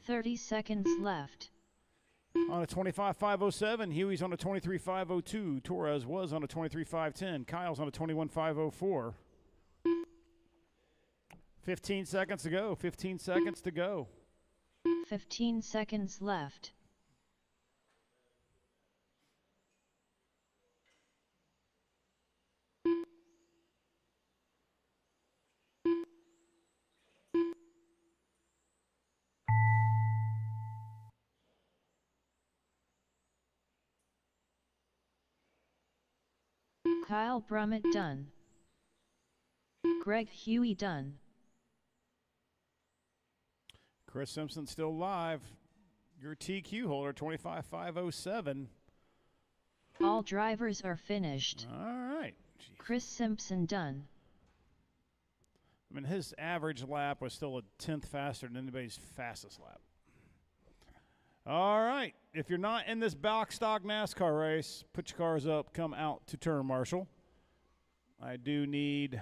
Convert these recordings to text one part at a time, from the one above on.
30 seconds left. On a 25.507, Huey's on a 23.502. Torres was on a 23.510. Kyle's on a 21.504. 15 seconds to go. 15 seconds to go. 15 seconds left. Kyle Brummett done. Greg Huey done. Chris Simpson still live. Your TQ holder, 25.507. All drivers are finished. All right. Jeez. Chris Simpson done. I mean, his average lap was still a tenth faster than anybody's fastest lap. All right. If you're not in this box stock NASCAR race, put your cars up, come out to turn marshal. I do need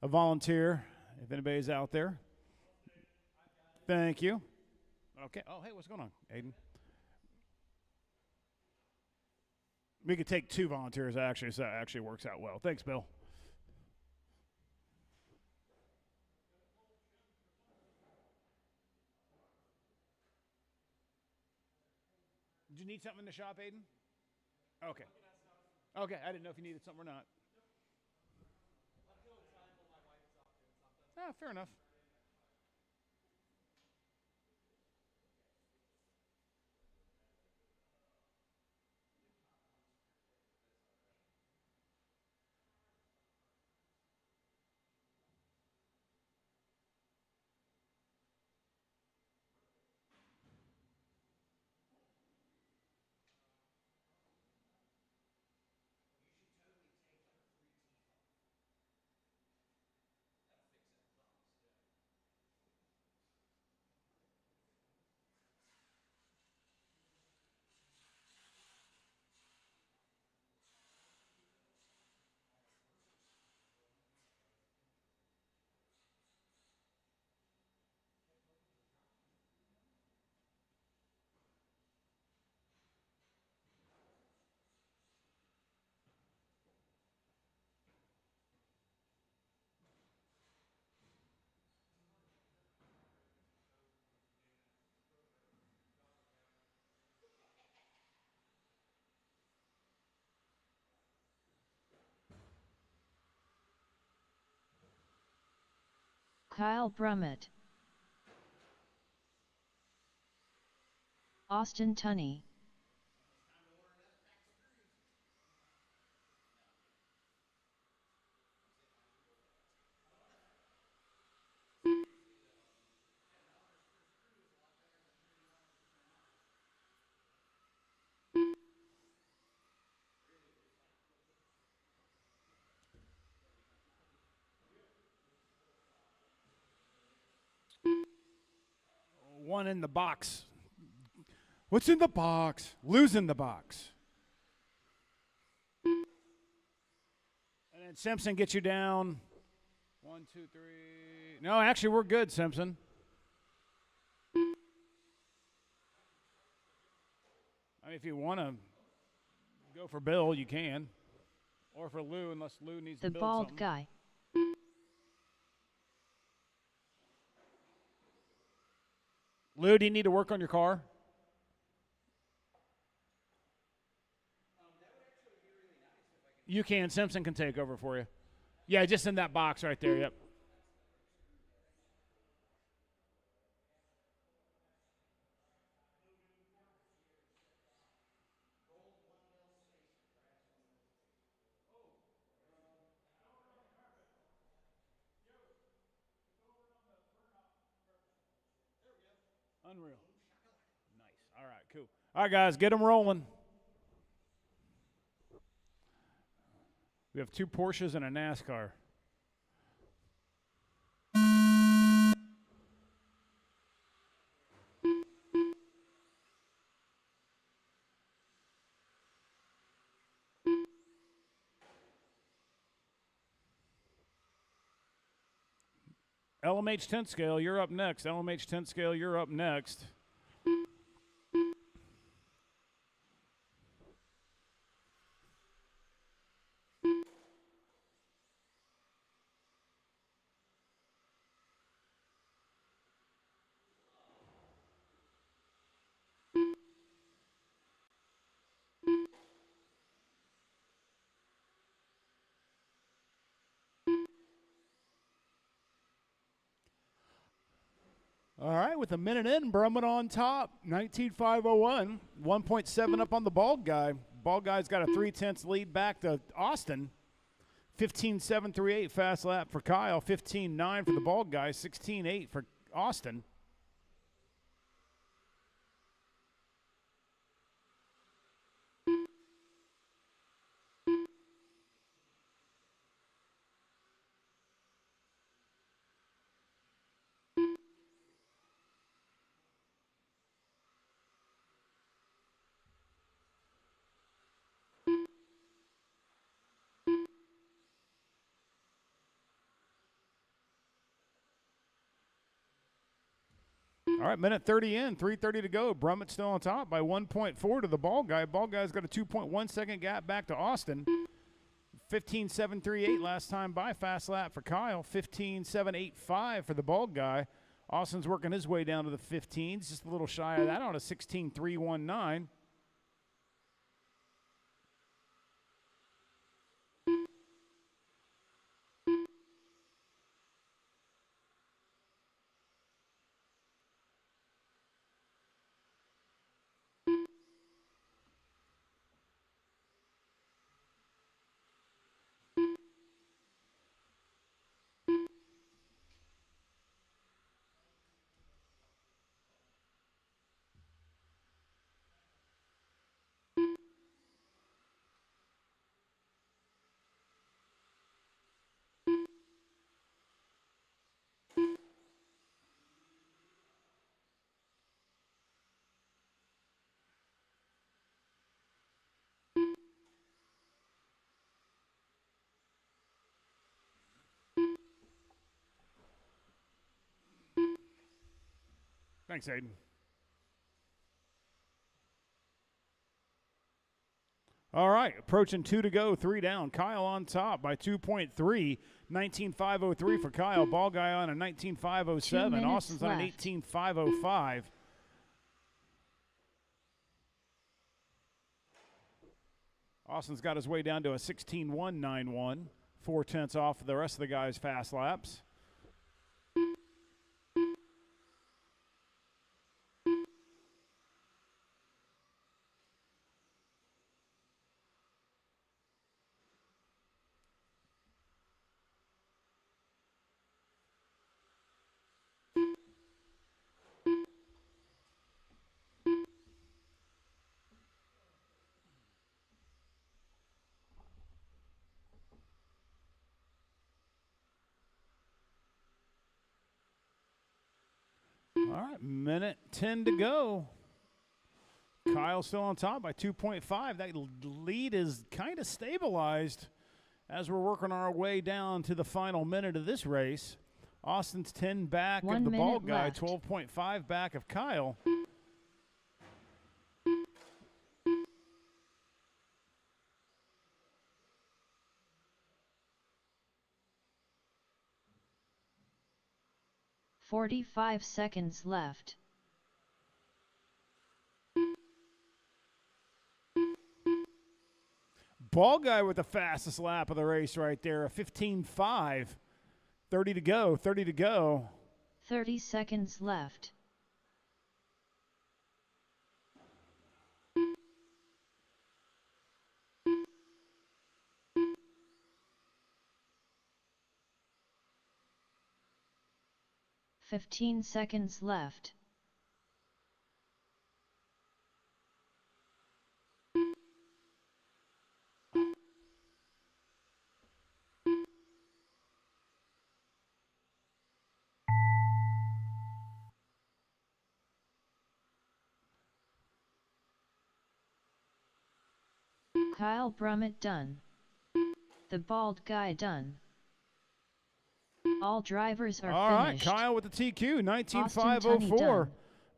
a volunteer if anybody's out there. Thank you. Okay. Oh, hey, what's going on, Aiden? We could take 2 volunteers, actually, so that actually works out well. Thanks, Bill. Did you need something in the shop, Aiden? Okay. Okay, I didn't know if you needed something or not. Ah, fair enough. Kyle Brummett. Austin Tunney. One in the box. What's in the box? Losing the box. And then Simpson gets you down. 1, 2, 3. No, actually, we're good, Simpson. I mean, if you want to go for Bill, you can. Or for Lou, unless Lou needs The to build bald something. guy. Lou, do you need to work on your car? You can. Simpson can take over for you. Yeah, just in that box right there, yep. Unreal. Nice. All right, cool. All right, guys, get them rolling. We have 2 Porsches and a NASCAR. LMH 10 scale, you're up next. LMH 10 scale, you're up next. All right, with a minute in, Brumman on top, 19.501, 1.7 up on the Bald Guy. Bald Guy's got a 3/10 lead back to Austin. 15.738 fast lap for Kyle, 15.9 for the Bald Guy, 16.8 for Austin. All right, minute 30 in, 3:30 to go. Brummett still on top by 1.4 to the Bald Guy. Bald Guy's got a 2.1 second gap back to Austin. 15.738 last time by fast lap for Kyle. 15.785 for the Bald Guy. Austin's working his way down to the 15s, just a little shy of that on a 16.319. Thanks, Aiden. All right, approaching 2 to go, 3 down. Kyle on top by 2.3, 19.503 for Kyle. Ball Guy on a 19.507. Austin's on an 18.505. Austin's got his way down to a 16.191, 4/10 off the rest of the guys' fast laps. All right, minute 10 to go. Kyle's still on top by 2.5. That lead is kind of stabilized as we're working our way down to the final minute of this race. Austin's 10 back of the Bald Guy, 12.5 back of Kyle. "45 seconds left." Ball Guy with the fastest lap of the race right there, a 15.5. 30 to go, 30 to go. 30 seconds left. "15 seconds left." Kyle Brummett done. The Bald Guy done. All drivers are All right, finished. Kyle with the TQ, Austin Tunney 19.504. done.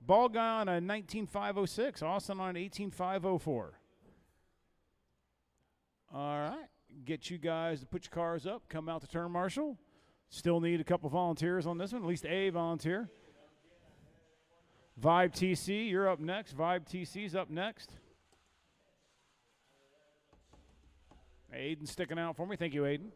Ball guy on a 19.506. Austin on 18.504. All right, get you guys to put your cars up. Come out to turn marshal. Still need a couple volunteers on this one, at least a volunteer. Vibe TC, you're up next. Vibe TC's up next. Aiden's sticking out for me. Thank you, Aiden.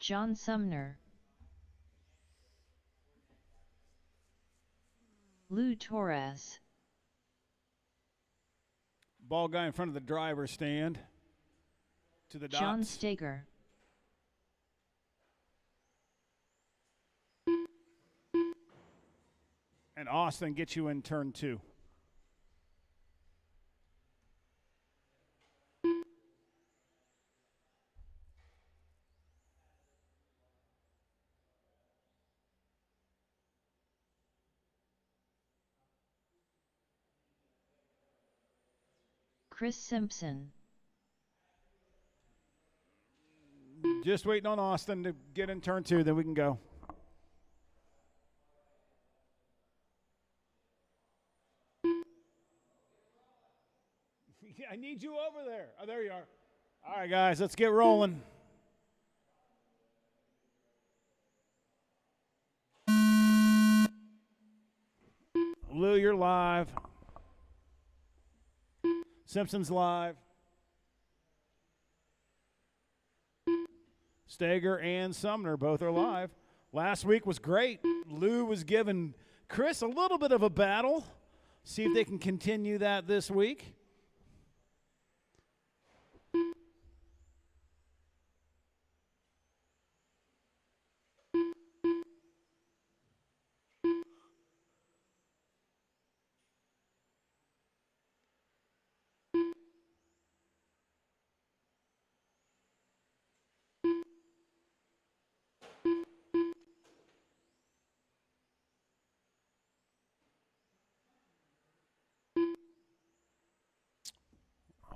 John Sumner. Lou Torres. Ball guy in front of the driver's stand. To the dots. John Steger. And Austin gets you in turn 2. Chris Simpson. Just waiting on Austin to get in turn 2, then we can go. I need you over there. Oh, there you are. All right, guys, let's get rolling. Lou, you're live. Simpson's live. Steger and Sumner both are live. Last week was great. Lou was giving Chris a little bit of a battle. See if they can continue that this week.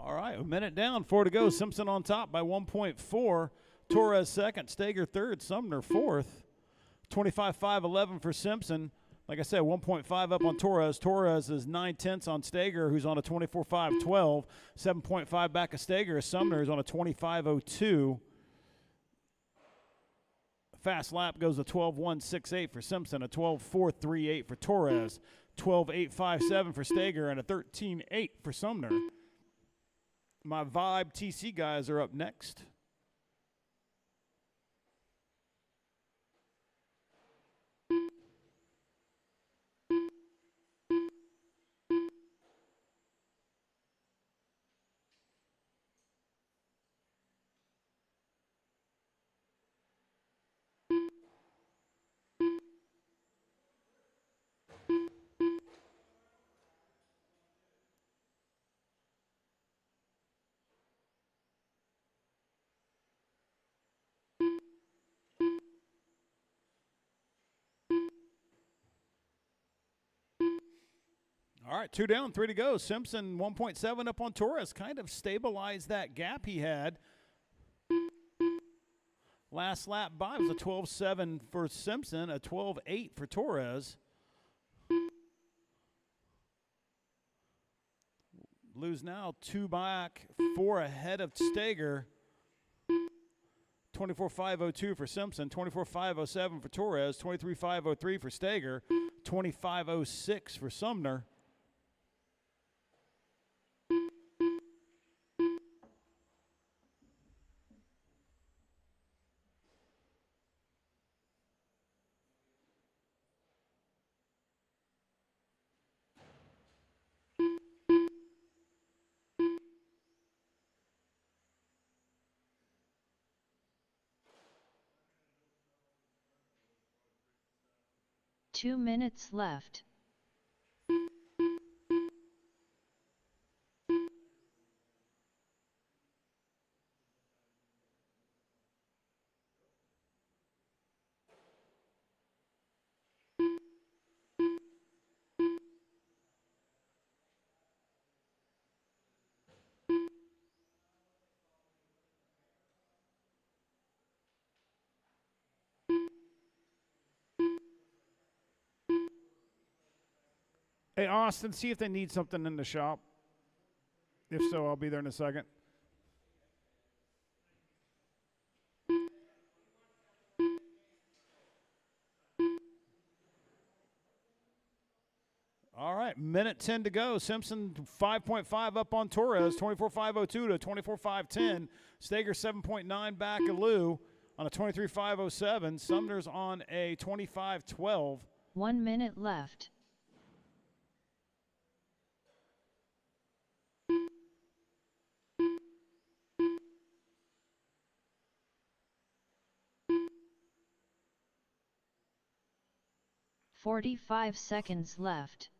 All right, a minute down, 4 to go. Simpson on top by 1.4. Torres second, Steger third, Sumner fourth. 25.511 for Simpson. Like I said, 1.5 up on Torres. Torres is 9/10 on Steger, who's on a 24.512. 7.5 back of Steger. Sumner is on a 25.02. Fast lap goes to 12.168 for Simpson, a 12.438 for Torres, 12.857 for Steger, and a 13.8 for Sumner. My Vibe TC guys are up next. All right, 2 down, 3 to go. Simpson 1.7 up on Torres. Kind of stabilized that gap he had. Last lap by was a 12.7 for Simpson, a 12.8 for Blues now 2 back, 4 ahead of Steger. 24.502 for Simpson, 24.507 for Torres, 23.503 for Steger, 25.06 for Sumner. Two minutes left. Hey, Austin, see if they need something in the shop. If so, I'll be there in a second. All right, minute 10 to go. Simpson 5.5 up on Torres, 24.502 to 24.510. Steger 7.9 back of Lou on a 23.507. Sumner's on a 25.12. 1 minute left. $45 left.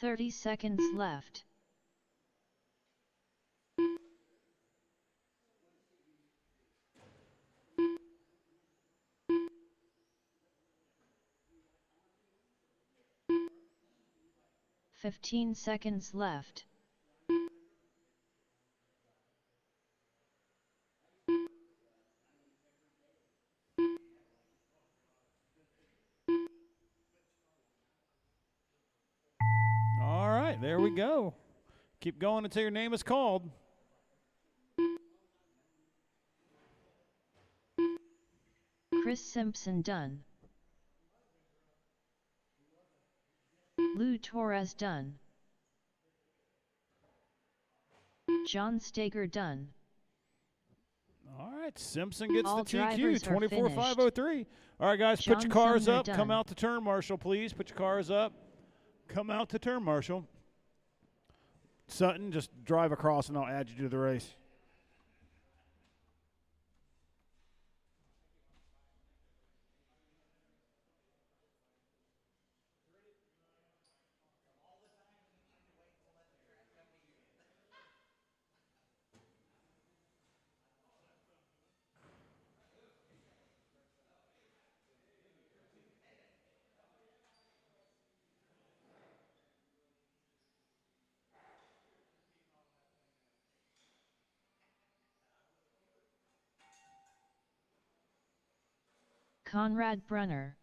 $30 left. $15 left. All right, there we go. Keep going until your name is called. Chris Simpson done. Lou Torres done. John Steger done. All right, Simpson gets All the TQ, drivers are 24.503. All right, guys, put John your cars Sumner up. done. Come out to turn marshal, please. Put your cars up. Come out to turn marshal. Sutton, just drive across and I'll add you to the race. Conrad Brunner.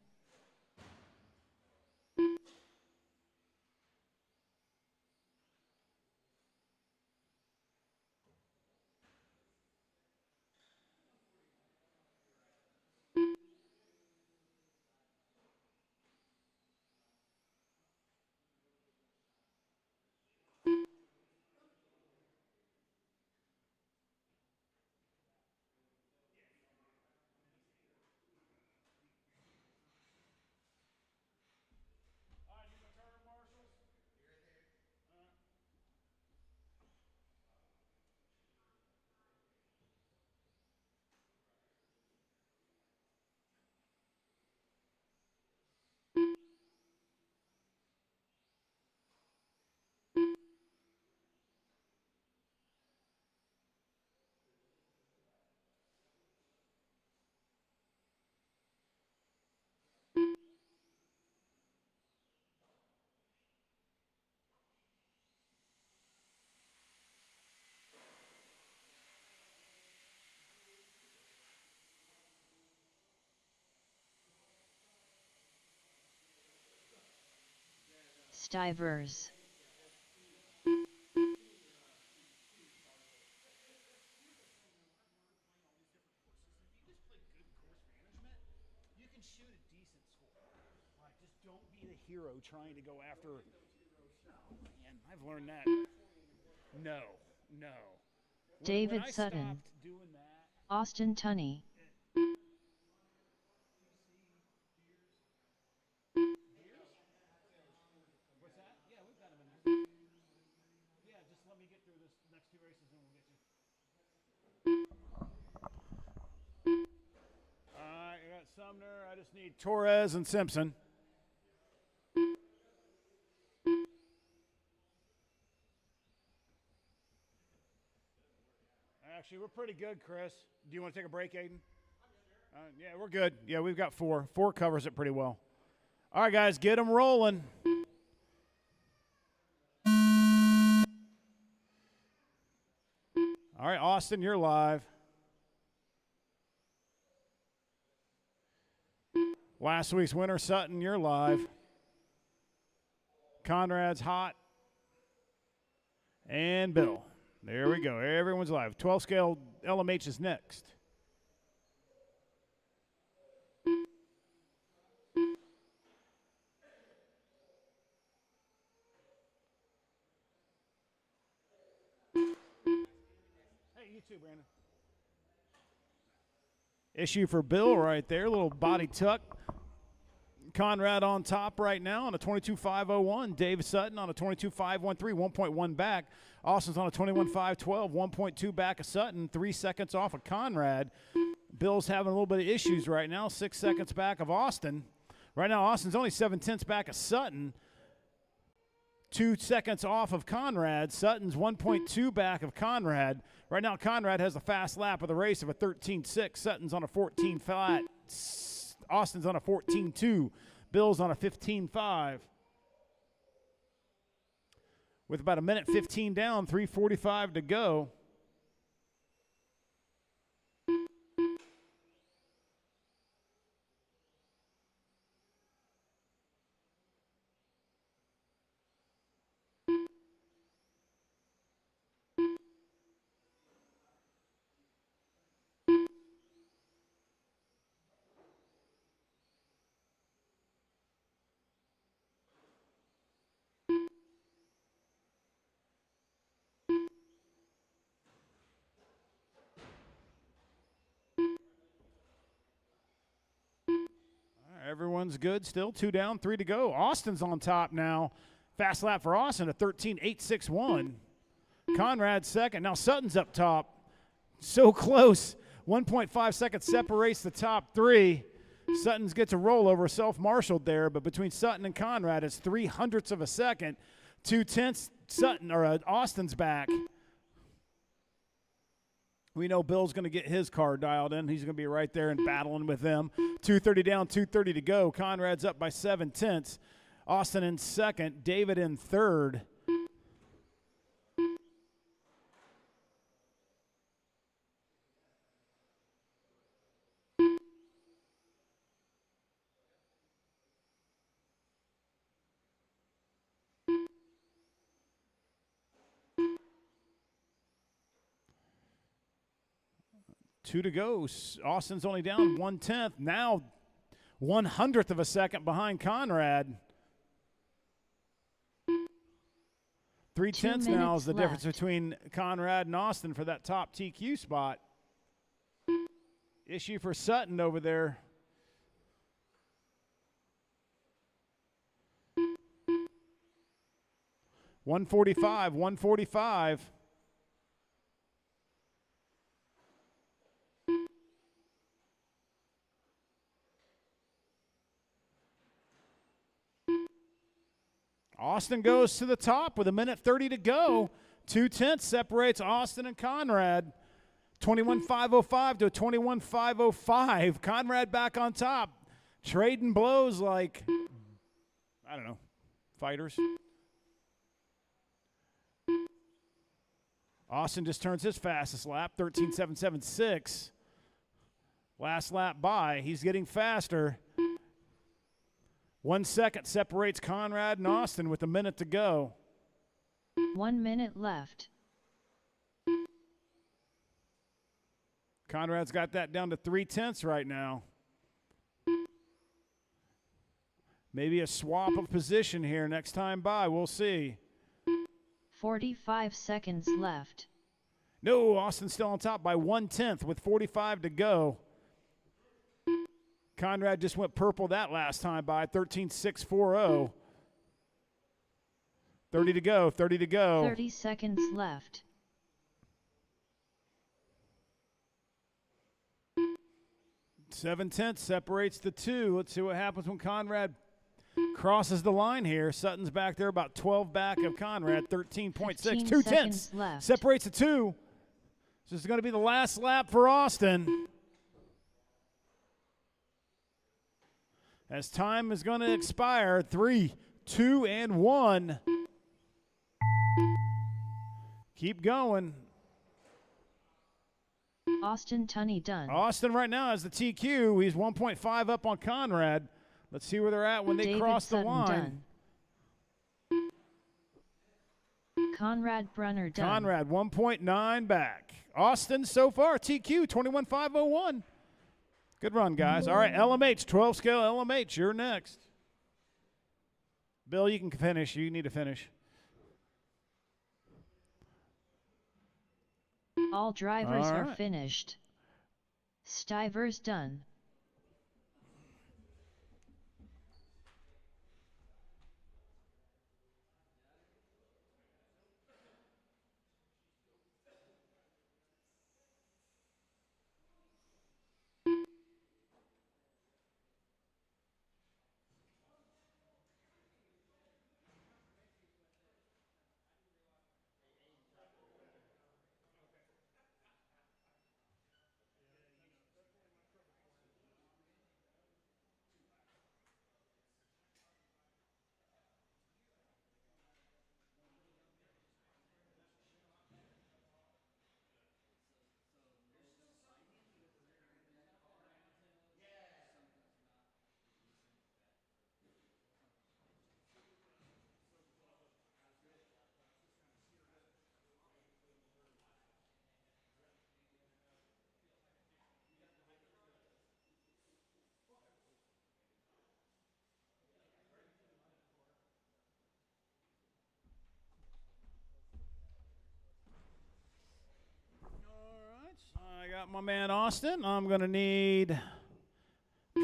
Stivers. Just don't be the hero trying to go after. Man, I've learned that. No. David when I Sutton. stopped doing that, Austin Tunney. what's that? Yeah, we've got him in there. Yeah, just let me get through this next two races and we'll get you. All right, I got Sumner. I just need Torres and Simpson. Actually, we're pretty good, Chris. Do you want to take a break, Aiden? Yeah, we're good. Yeah, we've got four. Four covers it pretty well. All right, guys, get them rolling. All right, Austin, you're live. Last week's winner, Sutton, you're live. Conrad's hot. And Bill. There we go. Everyone's live. 12 scale LMH is next. Hey, you too, Brandon. Issue for Bill right there. Little body tuck. Conrad on top right now on a 22.501. Dave Sutton on a 22.513, 1.1 back. Austin's on a 21.512, 1.2 back of Sutton, 3 seconds off of Conrad. Bill's having a little bit of issues right now, 6 seconds back of Austin. Right now, Austin's only 7/10 back of Sutton, 2 seconds off of Conrad. Sutton's 1.2 back of Conrad. Right now, Conrad has the fast lap of the race of a 13.6. Sutton's on a 14 flat. Austin's on a 14.2. Bill's on a 15.5. With about a minute 15 down, 3:45 to go. Everyone's good still. 2 down, 3 to go. Austin's on top now. Fast lap for Austin, a 13.861. Conrad second. Now Sutton's up top. So close. 1.5 seconds separates the top three. Sutton's gets a rollover, self-marshaled there, but between Sutton and Conrad, it's 0.03 of a second. 2/10 Sutton or Austin's back. We know Bill's going to get his car dialed in. He's going to be right there and battling with them. 2:30 down, 2:30 to go. Conrad's up by 0.7. Austin in second. David in third. Two to go. Austin's only down 1/10. Now 1/100th of a second behind Conrad. 3/10 now is the difference between Conrad and Austin for that top TQ spot. Issue for Sutton over there. $145. Austin goes to the top with 1:30 to go. 2/10 separates Austin and Conrad. 21.505 to a 21.505. Conrad back on top. Trading blows like, I don't know, fighters. Austin just turns his fastest lap, 13.776. Last lap by. He's getting faster. 1 second separates Conrad and Austin with a minute to go. 1 minute left. Conrad's got that down to 3/10 right now. Maybe a swap of position here next time by. We'll see. 45 seconds left. No, Austin's still on top by 1/10 with 45 to go. Conrad just went purple that last time by 13.640. 30 to go, 30 to go. 30 seconds left. 7/10 separates the two. Let's see what happens when Conrad crosses the line here. Sutton's back there about 12 back of Conrad, 13.6. 2/10 left. separates the two. This is going to be the last lap for Austin. As time is going to expire, 3, 2, and 1. Keep going. Austin Tunney done. Austin right now has the TQ. He's 1.5 up on Conrad. Let's see where they're at when they David cross the Sutton line. done. Conrad Brunner done. Conrad 1.9 back. Austin so far, TQ 21.501. Good run, guys. All right, LMH, 12 scale LMH, you're next. Bill, you can finish. You need to finish. All drivers All are right. finished. Stivers done. I got my man Austin. I'm going to need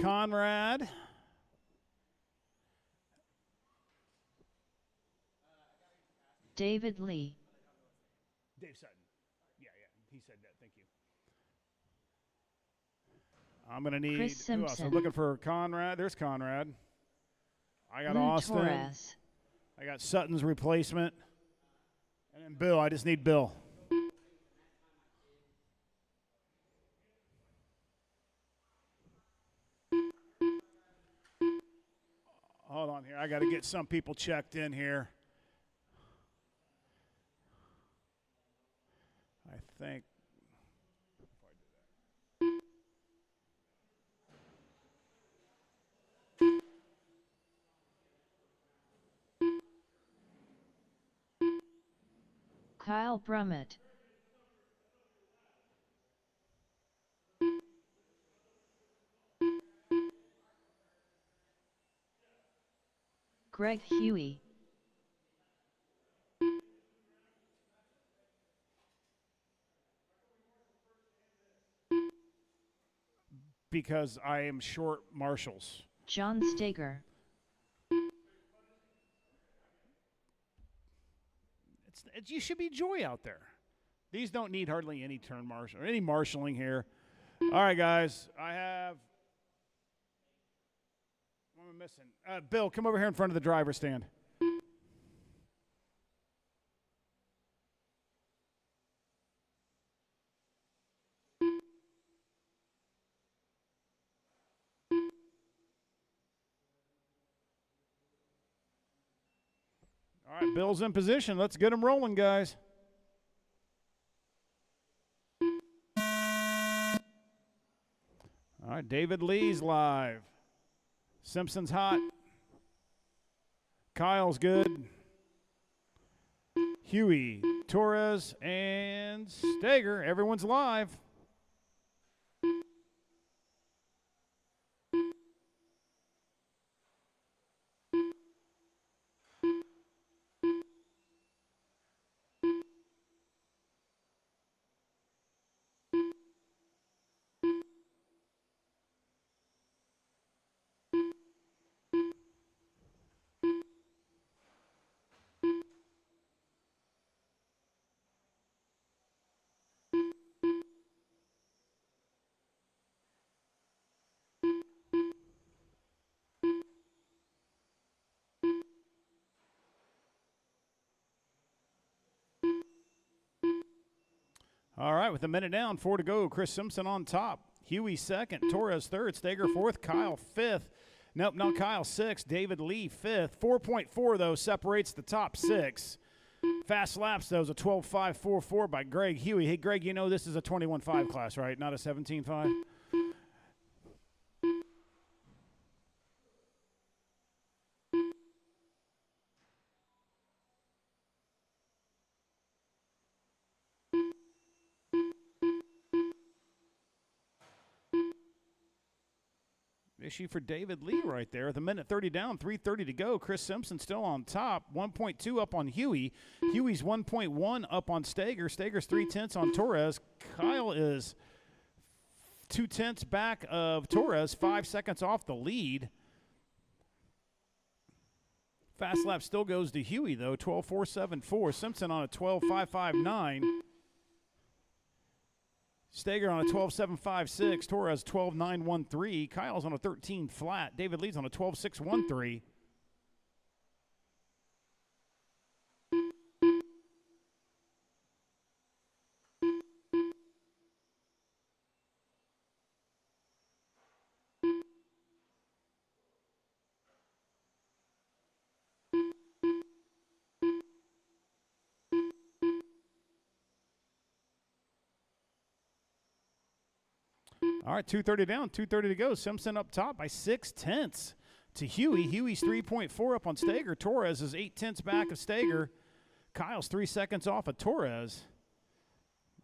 Conrad. David Lee. Dave Sutton. Yeah, he said that. Thank you. I'm going to need Chris who else? I'm Simpson. looking for Conrad. There's Conrad. I got Lou Austin. Torres. I got Sutton's replacement. And then Bill. I just need Bill. Hold on here. I got to get some people checked in here. I think. Kyle Brummett. Greg Huey. Because I am short marshals. John Steger. You should be joy out there. These don't need hardly any turn marshal or any marshaling here. All right, guys. I have. What am I missing? Bill, come over here in front of the driver's stand. All right, Bill's in position. Let's get him rolling, guys. All right, David Lee's live. Simpson's hot. Kyle's good. Huey, Torres, and Steger. Everyone's live. All right, with a minute down, 4 to go. Chris Simpson on top. Huey second. Torres third. Steger fourth. Kyle fifth. Nope, not Kyle sixth. David Lee fifth. 4.4, though, separates the top 6. Fast laps, though, is a 12.544 by Greg Huey. Hey, Greg, you know this is a 21.5 class, right? Not a 17.5? Issue for David Lee right there. With a minute 30 down, 3:30 to go. Chris Simpson still on top. 1.2 up on Huey. Huey's 1.1 up on Steger. Steger's 0.3 on Torres. Kyle is 0.2 back of Torres, 5 seconds off the lead. Fast lap still goes to Huey, though, 12.474. Simpson on a 12.559. Steger on a 12.756. Torres 12.913. Kyle's on a 13 flat. David Lee's on a 12.613. All right, 2:30 down, 2:30 to go. Simpson up top by 0.6 to Huey. Huey's 3.4 up on Steger. Torres is 0.8 back of Steger. Kyle's 3 seconds off of Torres.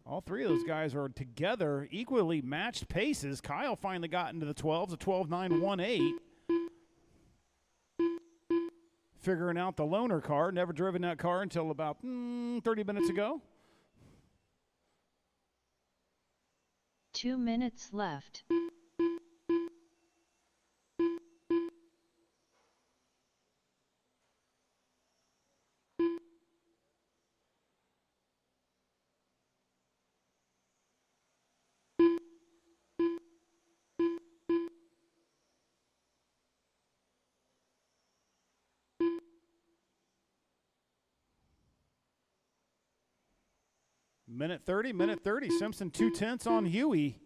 All three of those guys are together, equally matched paces. Kyle finally got into the 12s, a 12.918. Figuring out the loaner car. Never driven that car until about 30 minutes ago. 2 minutes left. Minute 30. Simpson 0.2 on Huey.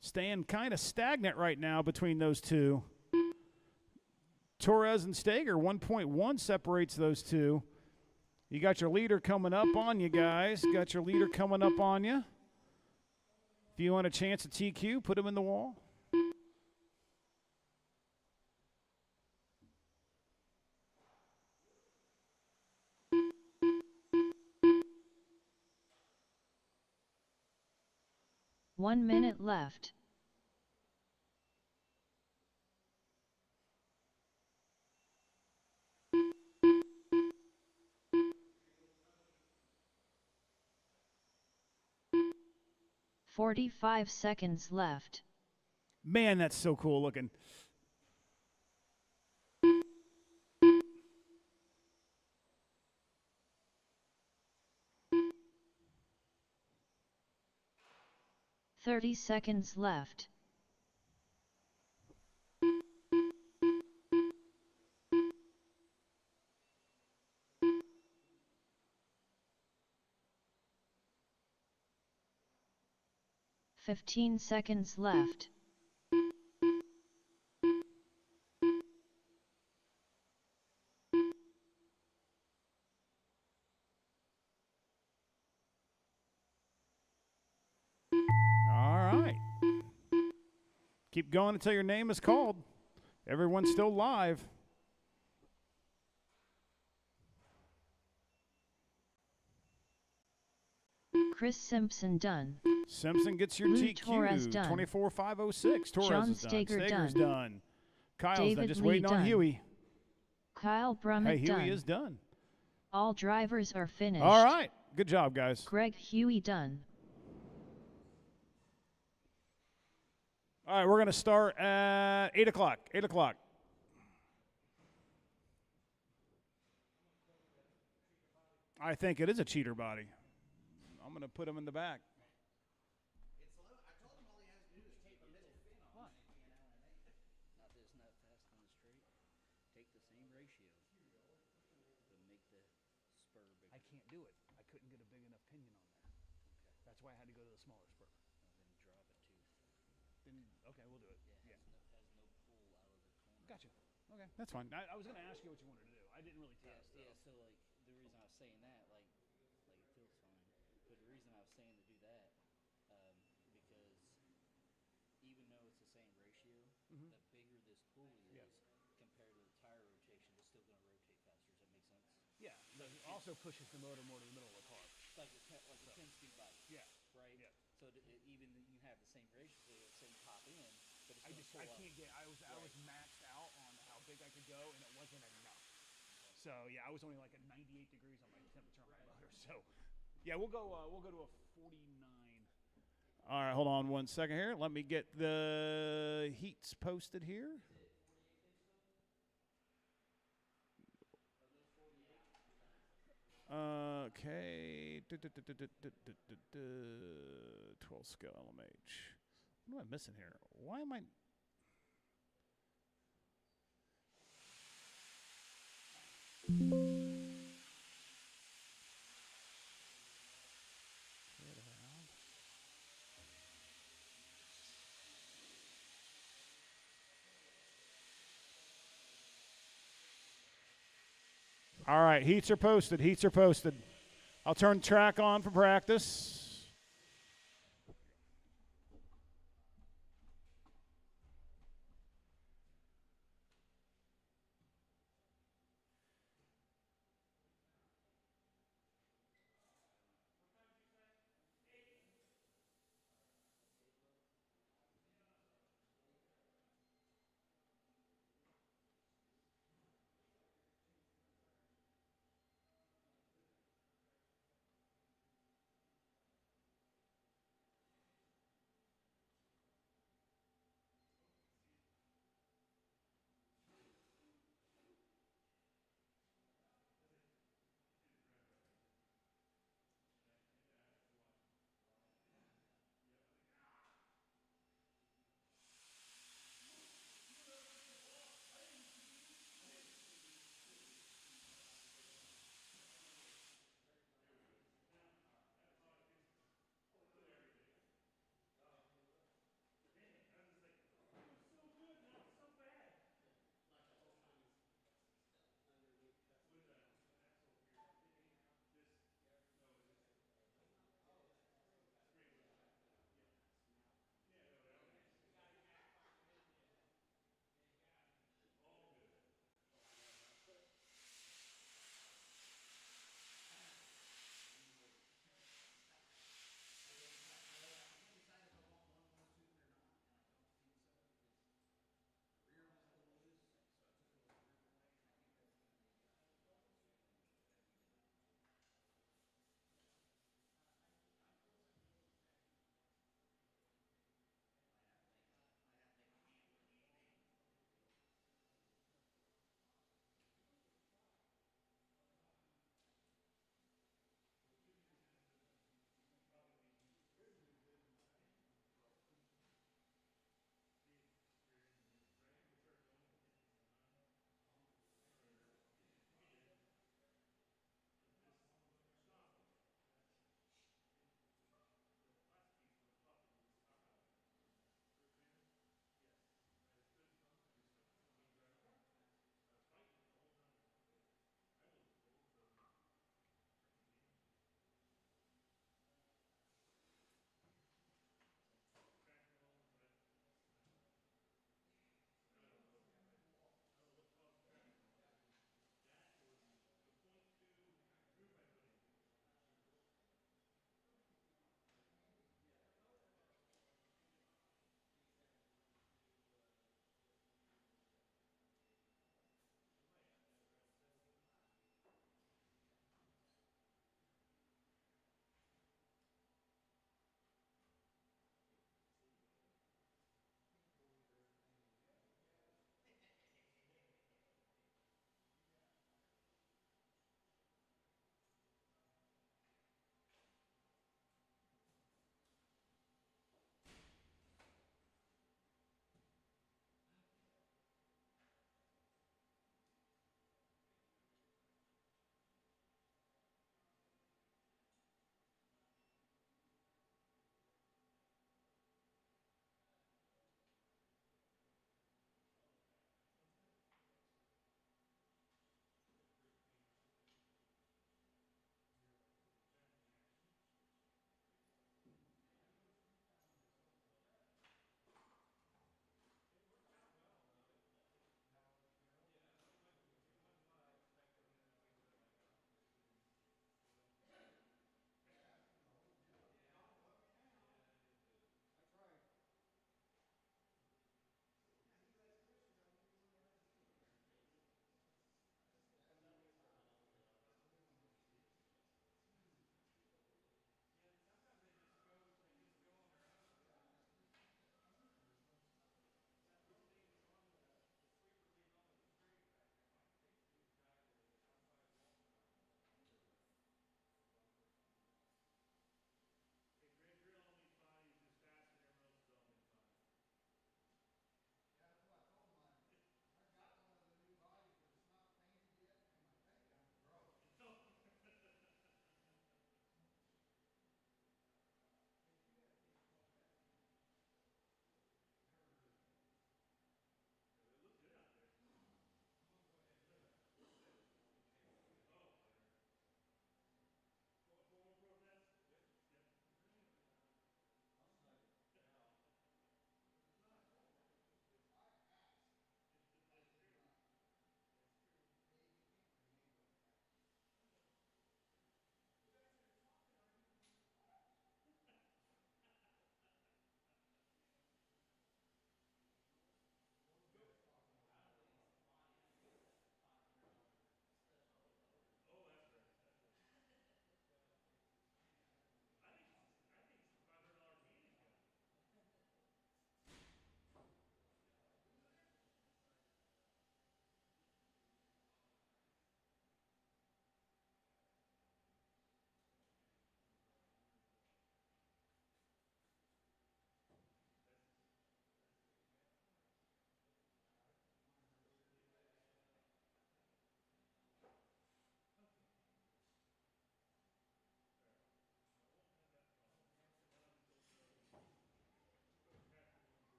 Staying kind of stagnant right now between those two. Torres and Steger, 1.1 separates those two. You got your leader coming up on you, guys. Got your leader coming up on you. If you want a chance at TQ, put him in the wall. One minute left. "45 seconds left." Man, that's so cool looking. "30 seconds left." "15 seconds left." All right. Keep going until your name is called. Everyone's still live. Chris Simpson done. Simpson gets your Lou TQ. Torres done. 24,506. Torres John is done. Stager Stager's done. done. Kyle's done. David Just Lee waiting on done. Huey. Kyle Brummett Hey, Huey done. is done. All drivers are finished. All right. Good job, guys. Greg Huey done. All right, we're going to start at 8 o'clock. 8 o'clock. I think it is a cheater body. I'm going to put him in the back. I told him all he has to do is tape a middle fin on. Not this nut fast on the straight. Take the same ratio, but make the spur bigger. I can't do it. I couldn't get a big enough pinion on there. Okay. That's why I had to go to the smaller spur. Then drop a tooth. Then, okay, we'll do it. Yeah, has no pull out of the corner. Gotcha. Okay, that's fine. I was going to ask you what you wanted to do. I didn't really test. Yeah, so like the reason I was saying that, like it feels fine, but the reason I was saying to do that, because even though it's the same ratio, the bigger this pulley is compared to the tire rotation, it's still going to rotate faster. Does that make sense? Yeah, it also pushes the motor more to the middle of the car. Like a 10-speed bike. Yeah. Right. Yeah. So even you have the same ratio, the same top end, but it's I can't get. I was maxed out on how big I could go, and it wasn't enough. So yeah, I was only like at 98 degrees on my temperature on my motor. So yeah, we'll go to a 49. All right, hold on one second here. Let me get the heats posted here. Okay. 12 scale LMH. What am I missing here? Why am I... All right, heats are posted. Heats are posted. I'll turn track on for practice.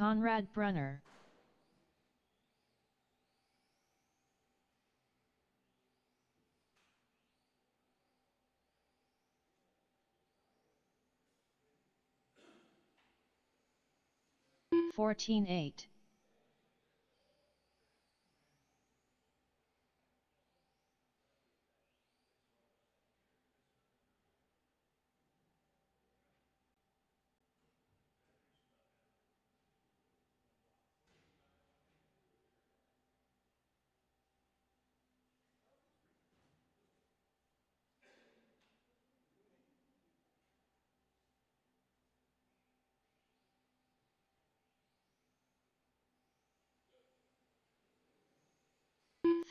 Conrad Brunner. Fourteen eight.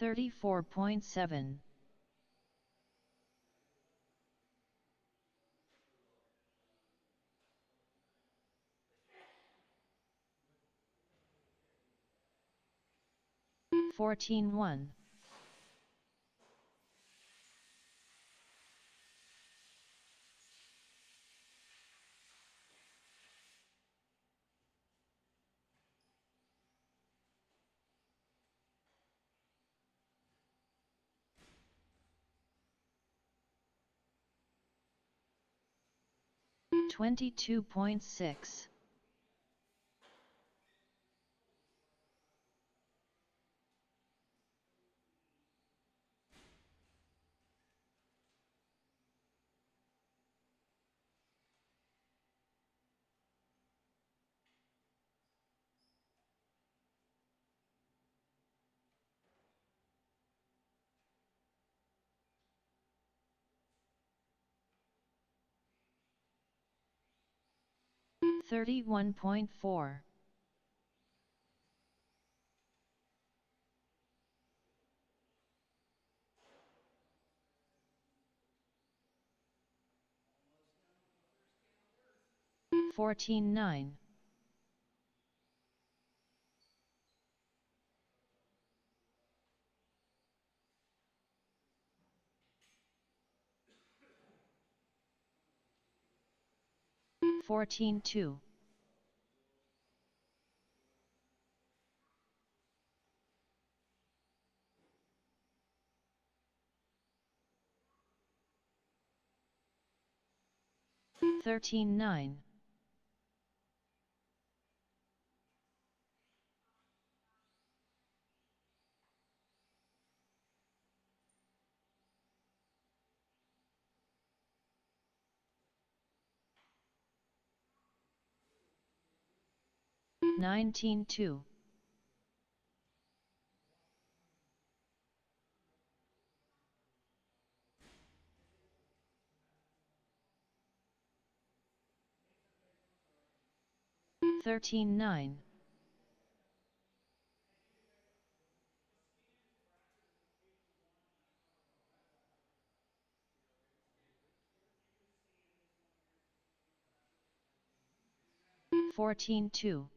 $34.7. $14.1. $22.6. $31.4. $14.9. $14.2. $13.9. $19.2. $13.9. $14.2.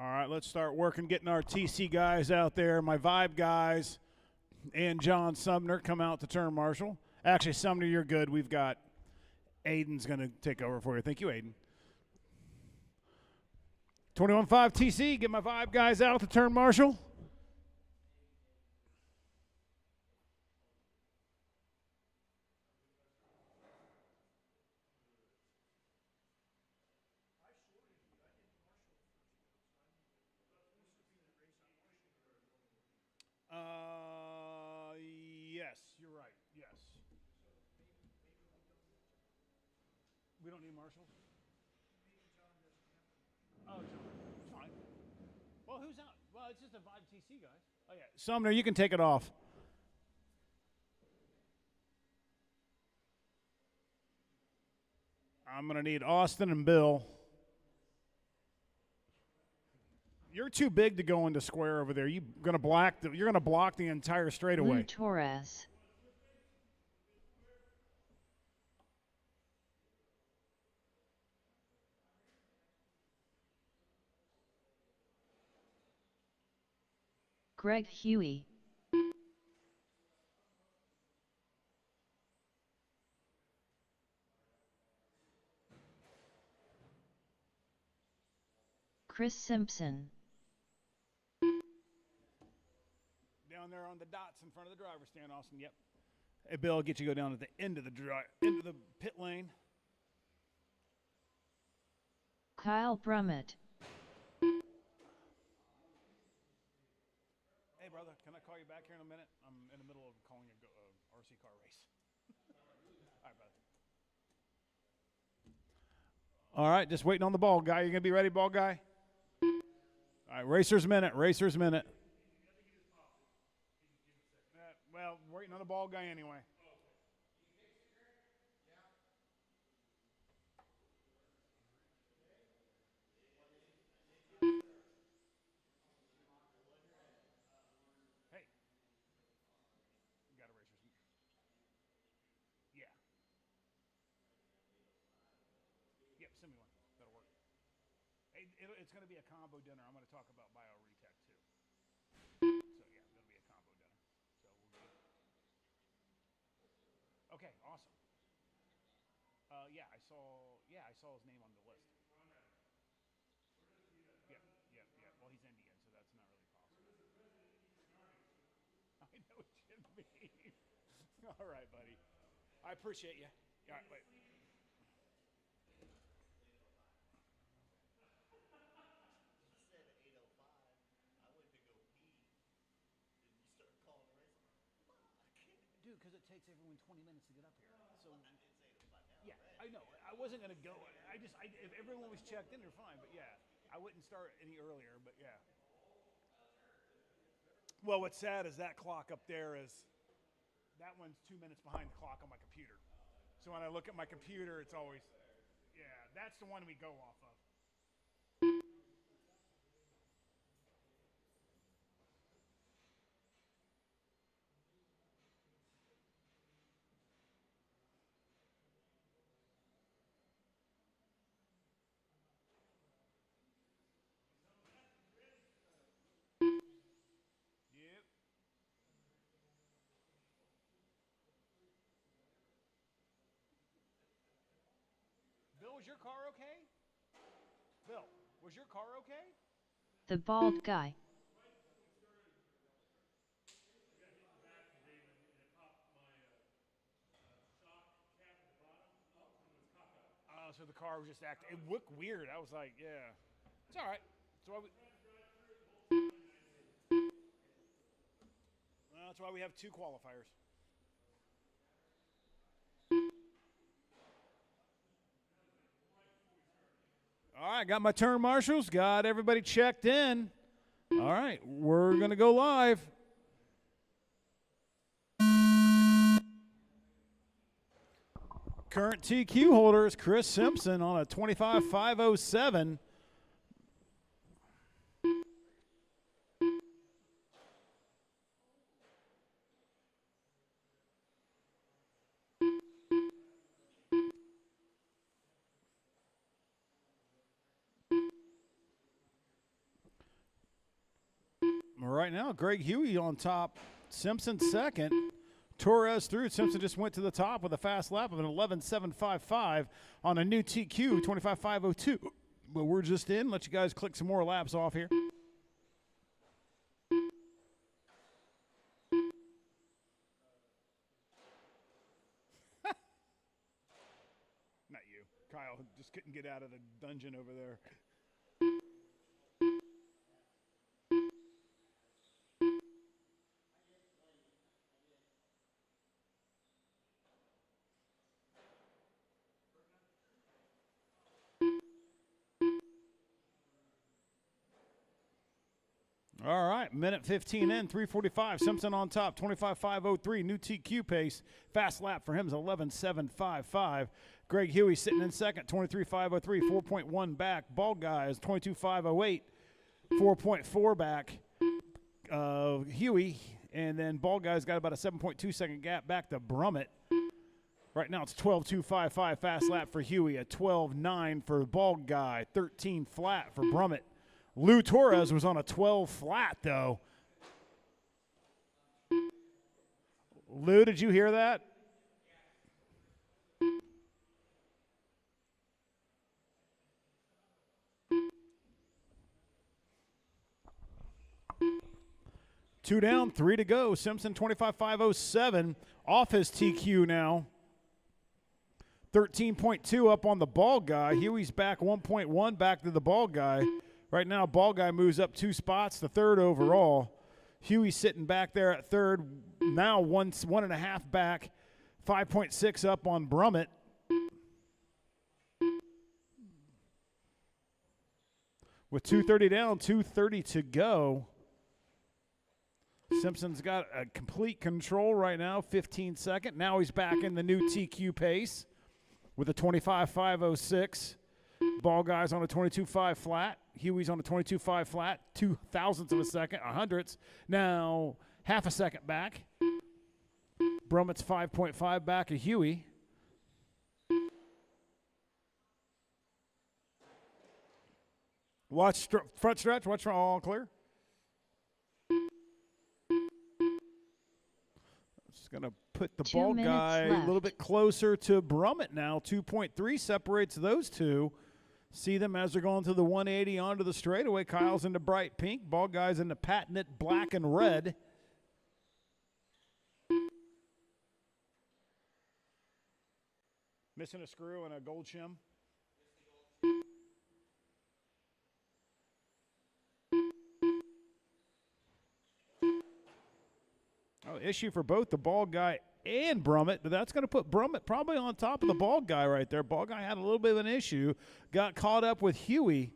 All right, let's start working, getting our TC guys out there, my Vibe guys, and John Sumner come out to turn marshal. Actually, Sumner, you're good. We've got Aiden's going to take over for you. Thank you, Aiden. 21.5 TC, get my Vibe guys out to turn marshal. Yes, you're right. Yes. We don't need marshals? Oh, John. It's fine. Well, who's out? Well, it's just a Vibe TC, guys. Oh, yeah. Sumner, you can take it off. I'm going to need Austin and Bill. You're too big to go into square over there. You're going to block the entire straightaway. Lou Torres. Greg Huey. Chris Simpson. Down there on the dots in front of the driver's stand, Austin. Yep. Hey, Bill, I'll get you to go down at the end of the pit lane. Kyle Brummett. Hey, brother, can I call you back here in a minute? I'm in the middle of calling a RC car race. All right, brother. All right, just waiting on the ball guy. You going to be ready, ball guy? All right, racer's minute, racer's minute. Well, waiting on the ball guy anyway. Hey, you got a racer's minute. Yeah. Yep, send me one. That'll work. Hey, it's going to be a combo dinner. I'm going to talk about BioRetech too. So yeah, it'll be a combo dinner. So we'll go. Okay, awesome. Yeah, I saw his name on the list. Yeah. Well, he's Indian, so that's not really possible. I know it should be. All right, buddy. I appreciate you. All right, wait. Dude, because it takes everyone 20 minutes to get up here. So yeah, I know. I wasn't gonna go. If everyone was checked in, they're fine. But yeah, I wouldn't start any earlier. But yeah. Well, what's sad is that clock up there that one's 2 minutes behind the clock on my computer. So when I look at my computer, it's always, yeah, that's the one we go off of. Yep. Bill, was your car okay? Bill, was your car okay? The bald guy. Oh, so the car was just acting. It looked weird. I was like, yeah, it's all right. That's why we have 2 qualifiers. All right, got my turn marshals. Got everybody checked in. All right, we're gonna go live. Current TQ holder is Chris Simpson on a 25.507. Right now, Greg Huey on top. Simpson second. Torres through. Simpson just went to the top with a fast lap of an 11.755 on a new TQ, 25.502. But we're just in. Let you guys click some more laps off here. Not you. Kyle just couldn't get out of the dungeon over there. All right, minute 15 in, 3:45. Simpson on top, 25.503, new TQ pace. Fast lap for him is 11.755. Greg Huey sitting in second, 23.503, 4.1 back. Bald Guy is 22.508, 4.4 back. Huey, and then Bald Guy's got about a 7.2 second gap back to Brummett. Right now it's 12.255 fast lap for Huey, a 12.9 for Bald Guy, 13 flat for Brummett. Lou Torres was on a 12 flat, though. Lou, did you hear that? Two down, 3 to go. Simpson 25.507 off his TQ now. 13.2 up on the Bald Guy. Huey's back 1.1 back to the Bald Guy. Right now, Bald Guy moves up 2 spots to third overall. Huey sitting back there at third, now 1.5 back, 5.6 up on Brummett. With 2:30 down, 2:30 to go. Simpson's got a complete control right now, 15 second. Now he's back in the new TQ pace with a 25.506. Ball Guy's on a 22.5 flat. Huey's on a 22.5 flat, 0.02 of a second, 100ths. Now half a second back. Brummett's 5.5 back of Huey. Watch front stretch. Watch all clear. Just going to put the Ball Guy a little bit closer to Brummett now. 2.3 separates those two. See them as they're going through the 180 onto the straightaway. Kyle's into bright pink. Ball Guy's into patented black and red. Missing a screw and a gold shim. Oh, issue for both the Ball Guy and Brummett, but that's going to put Brummett probably on top of the Ball Guy right there. Ball Guy had a little bit of an issue, got caught up with Huey.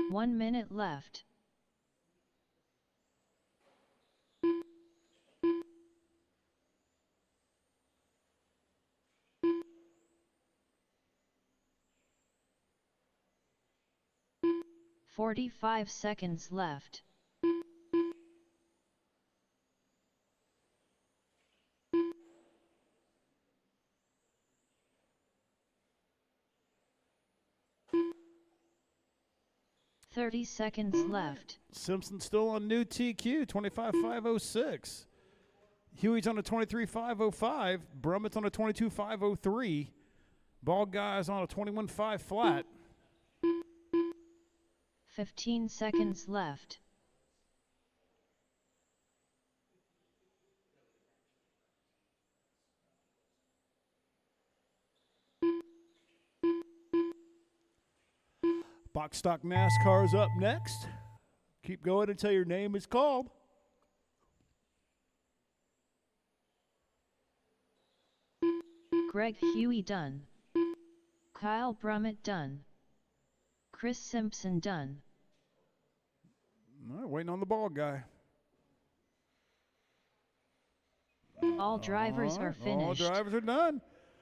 One minute left. "45 seconds left. "30 seconds left. Simpson still on new TQ, 25.506. Huey's on a 23.505. Brummett's on a 22.503. Ball Guy's on a 21.5 flat. 15 seconds left. Box Stock NASCAR's up next. Keep going until your name is called. Greg Huey done. Kyle Brummett done. Chris Simpson done. All right, waiting on the Ball Guy. All drivers are finished. All drivers are done.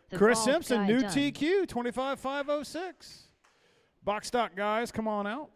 The Chris bald Simpson, guy new done. TQ, 25,506. Box stock guys, come on out.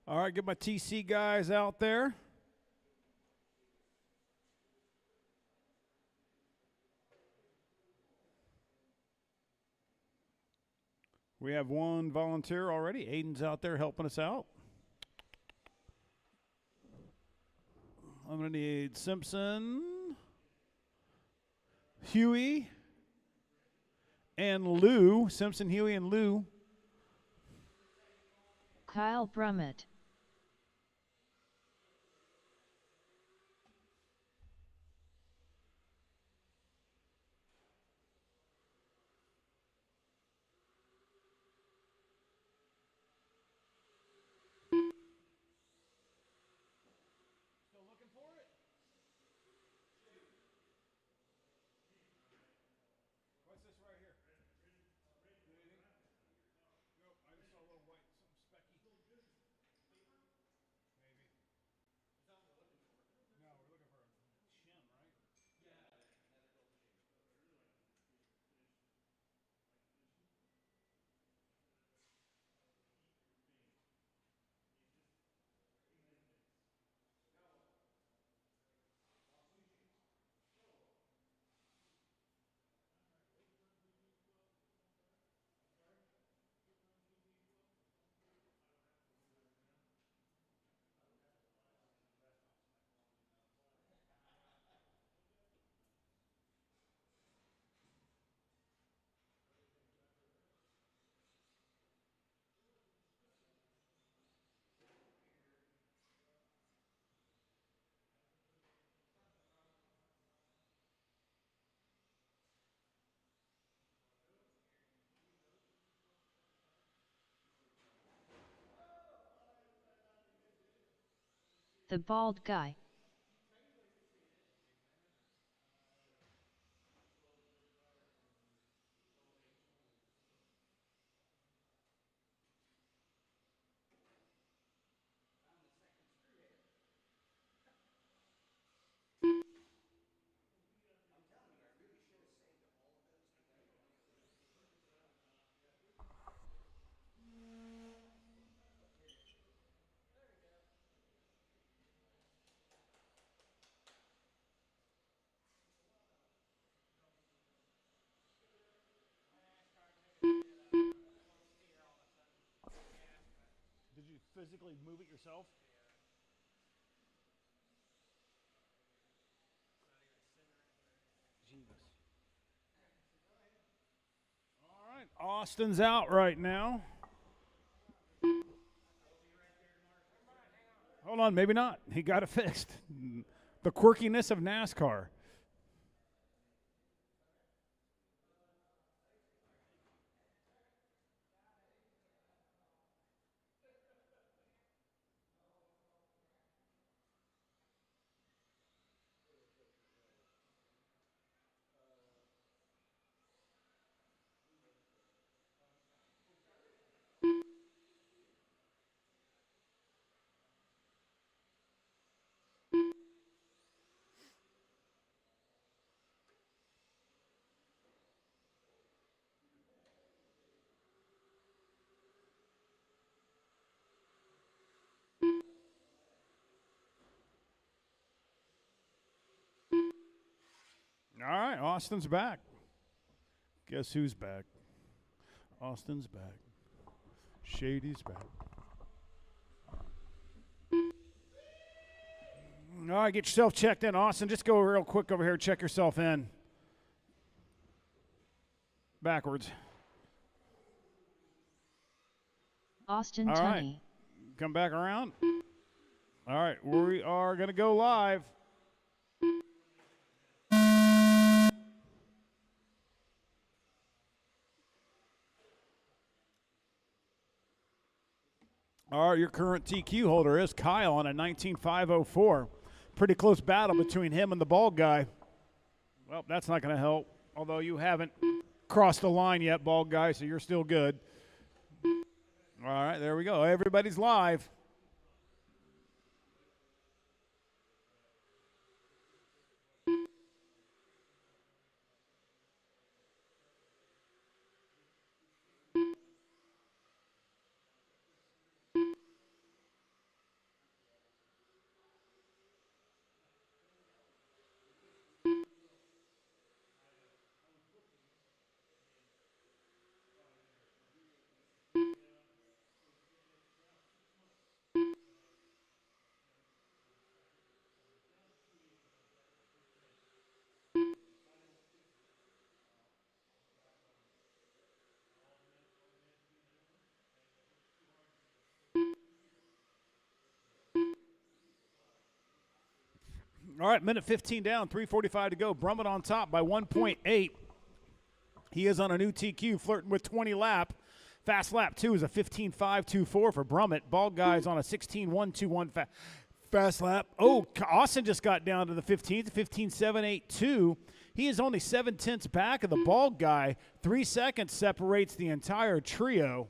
All right, get my TC guys out there. We have one volunteer already. Aiden's out there helping us out. I'm going to need Simpson, Huey, and Lou. Simpson, Huey, and Lou. Kyle Brummett. Still looking for it? What's this right here? Anything? Nope, I just saw a little white, something specky. Maybe. No, we're looking for a shim, right? The bald guy. Did you physically move it yourself? Jesus. All right, Austin's out right now. Hold on, maybe not. He got it fixed. The quirkiness of NASCAR. right, Austin's back. Guess who's back? Austin's back. Shady's back. All right, get yourself checked in. Austin, just go real quick over here. Check yourself in. Backwards. Austin All Tunney. right. Come back around. All right, we are going to go live. All right, your current TQ holder is Kyle on a 19.504. Pretty close battle between him and the bald guy. Well, that's not going to help, although you haven't crossed the line yet, bald guy, so you're still good. All right, there we go. Everybody's live. All right, minute 15 down, 3:45 to go. Brummett on top by 1.8. He is on a new TQ, flirting with 20 lap. Fast lap 2 is a 15.524 for Brummett. Bald guy's on a 16.121 fast lap. Oh, Austin just got down to the 15th, 15.782. He is only 7/10 back of the bald guy. 3 seconds separates the entire trio.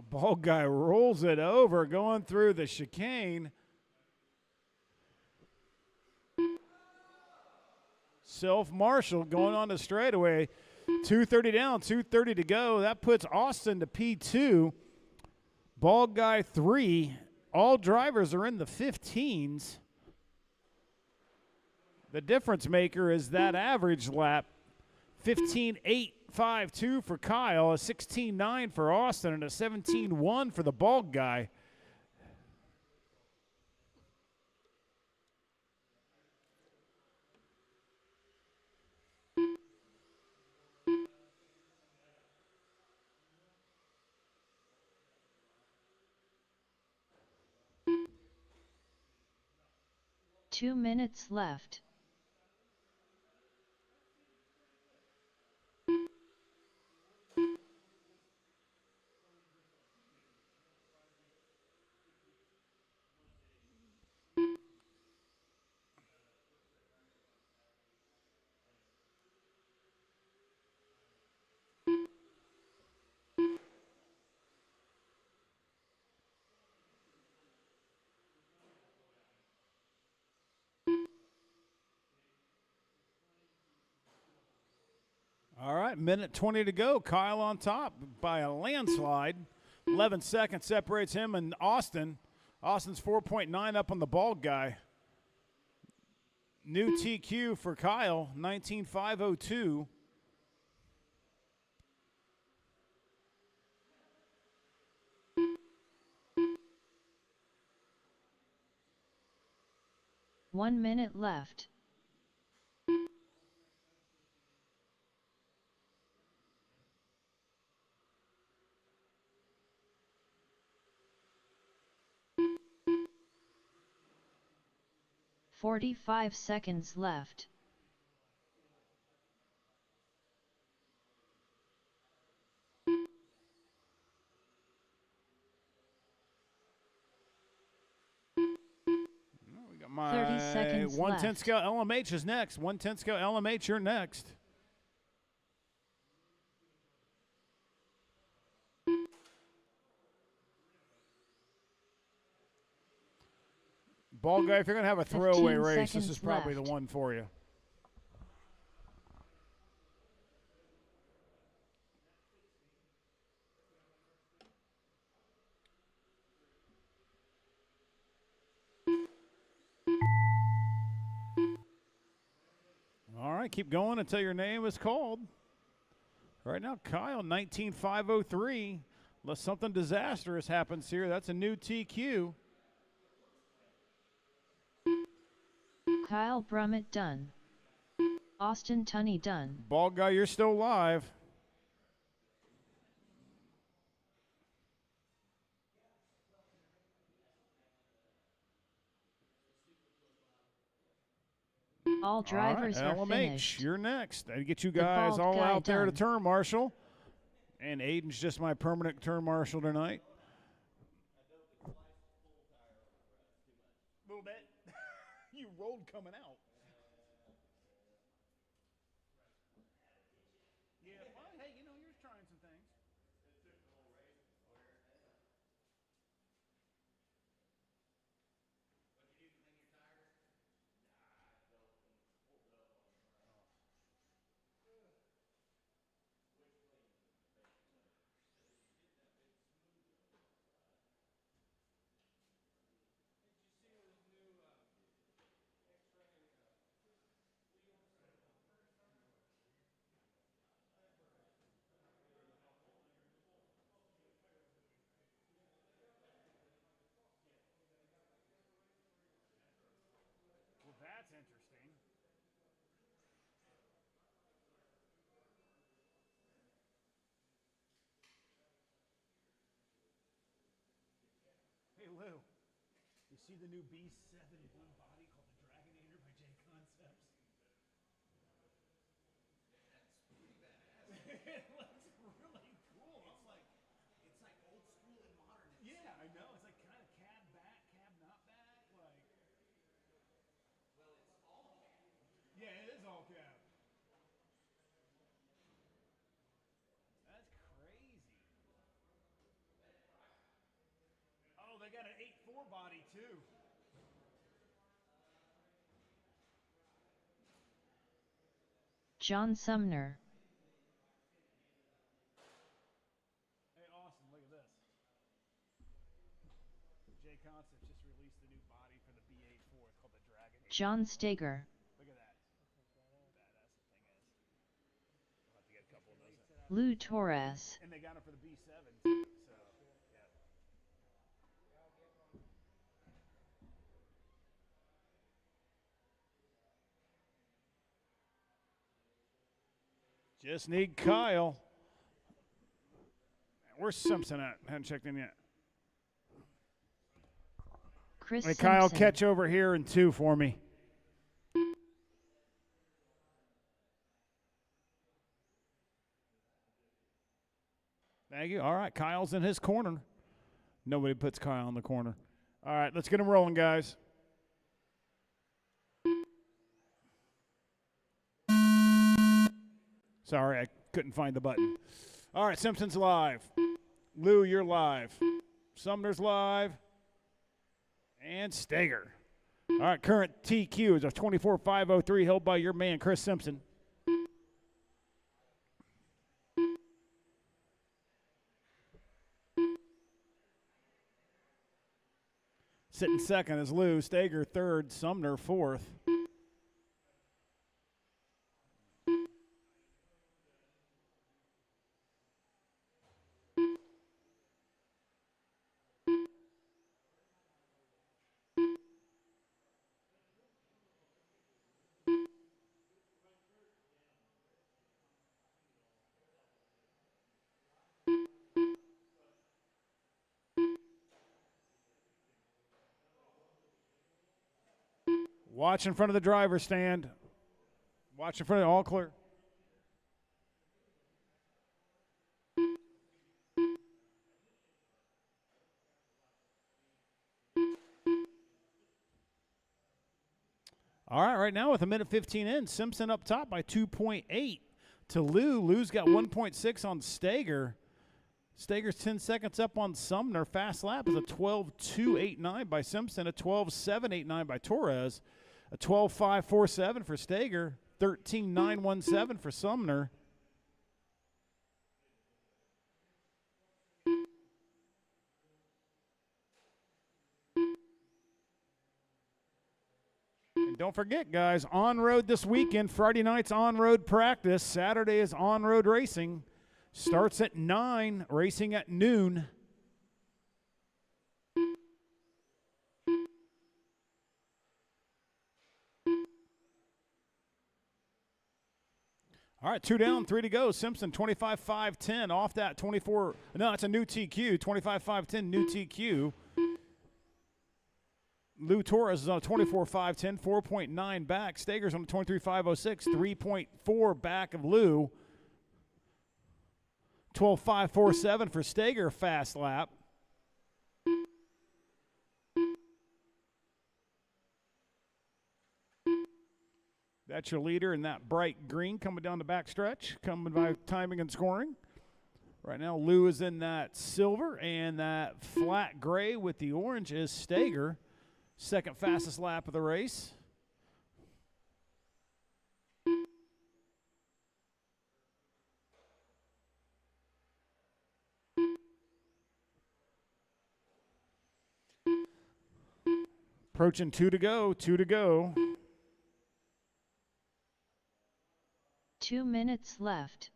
Bald guy rolls it over going through the chicane. Self-marshal going on the straightaway. 2:30 down, 2:30 to go. That puts Austin to P2. Bald guy 3. All drivers are in the 15s. The difference maker is that average lap. 15.852 for Kyle, a 16.9 for Austin, and a 17.1 for the bald guy. Two minutes left. All right, minute 20 to go. Kyle on top by a landslide. 11 seconds separates him and Austin. Austin's 4.9 up on the bald guy. New TQ for Kyle, 19.502. One minute left. "45 seconds left. 30 seconds 110 left. scale LMH is next. 110 scale LMH, you're next. Ball guy, if you're going to have a throwaway 15 race, this is seconds probably left. the one for you. All right, keep going until your name is called. Right now, Kyle, 19,503. Unless something disastrous happens here, that's a new TQ. Kyle Brummett done. Austin Tunney done. Ball guy, you're still live. All drivers all right, are LMH, finished. you're next. I get you The guys bald all guy out there to done. turn marshal. And Aiden's just my permanent turn marshal tonight. A little bit. You rolled coming out. Yeah, well, hey, you know, you're trying some things. Well, that's interesting. Hey, Lou, you see the new B7 blue body called the Dragonator by J Concepts? It looks really cool. I'm like, It's like old school and modern. yeah, I know. It's like kind of cab back, cab not back. Like, Well, it's all cab. yeah, it is all cab. That's crazy. Oh, they got an 8.4 body too. John Sumner. Hey, Austin, look at this. J Concepts just released the new body for the B84. It's called the Dragonator. John Steger. Look at that. Badass the thing is. We'll have to get a couple of those. Lou Torres. And they got it for the B7 too. So, yeah. Just need Kyle. Where's Simpson at? Haven't checked in yet. Chris Hey, Kyle, Simpson. catch over here in 2 for me. Thank you. All right, Kyle's in his corner. Nobody puts Kyle in the corner. All right, let's get him rolling, guys. Sorry, I couldn't find the button. All right, Simpson's live. Lou, you're live. Sumner's live. And Steger. All right, current TQ is a 24,503 held by your man, Chris Simpson. Sitting second is Lou. Steger third. Sumner fourth. Watch in front of the driver's stand. Watch in front of all clear. All right, right now with a minute 15 in, Simpson up top by 2.8 to Lou. Lou's got 1.6 on Steger. Steger's 10 seconds up on Sumner. Fast lap is a 12.289 by Simpson, a 12.789 by Torres, a 12.547 for Steger, 13.917 for Sumner. And don't forget, guys, on-road this weekend. Friday night's on-road practice. Saturday is on-road racing. Starts at 9, racing at noon. All right, 2 down, 3 to go. Simpson, 25.510 off that 24. No, it's a new TQ, 25.510 new TQ. Lou Torres is on a 24.510, 4.9 back. Steger's on a 23.506, 3.4 back of Lou. 12.547 for Steger, fast lap. That's your leader in that bright green coming down the back stretch, coming by timing and scoring. Right now, Lou is in that silver, and that flat gray with the orange is Steger. Second fastest lap of the race. Approaching 2 to go, 2 to go. 2 minutes left.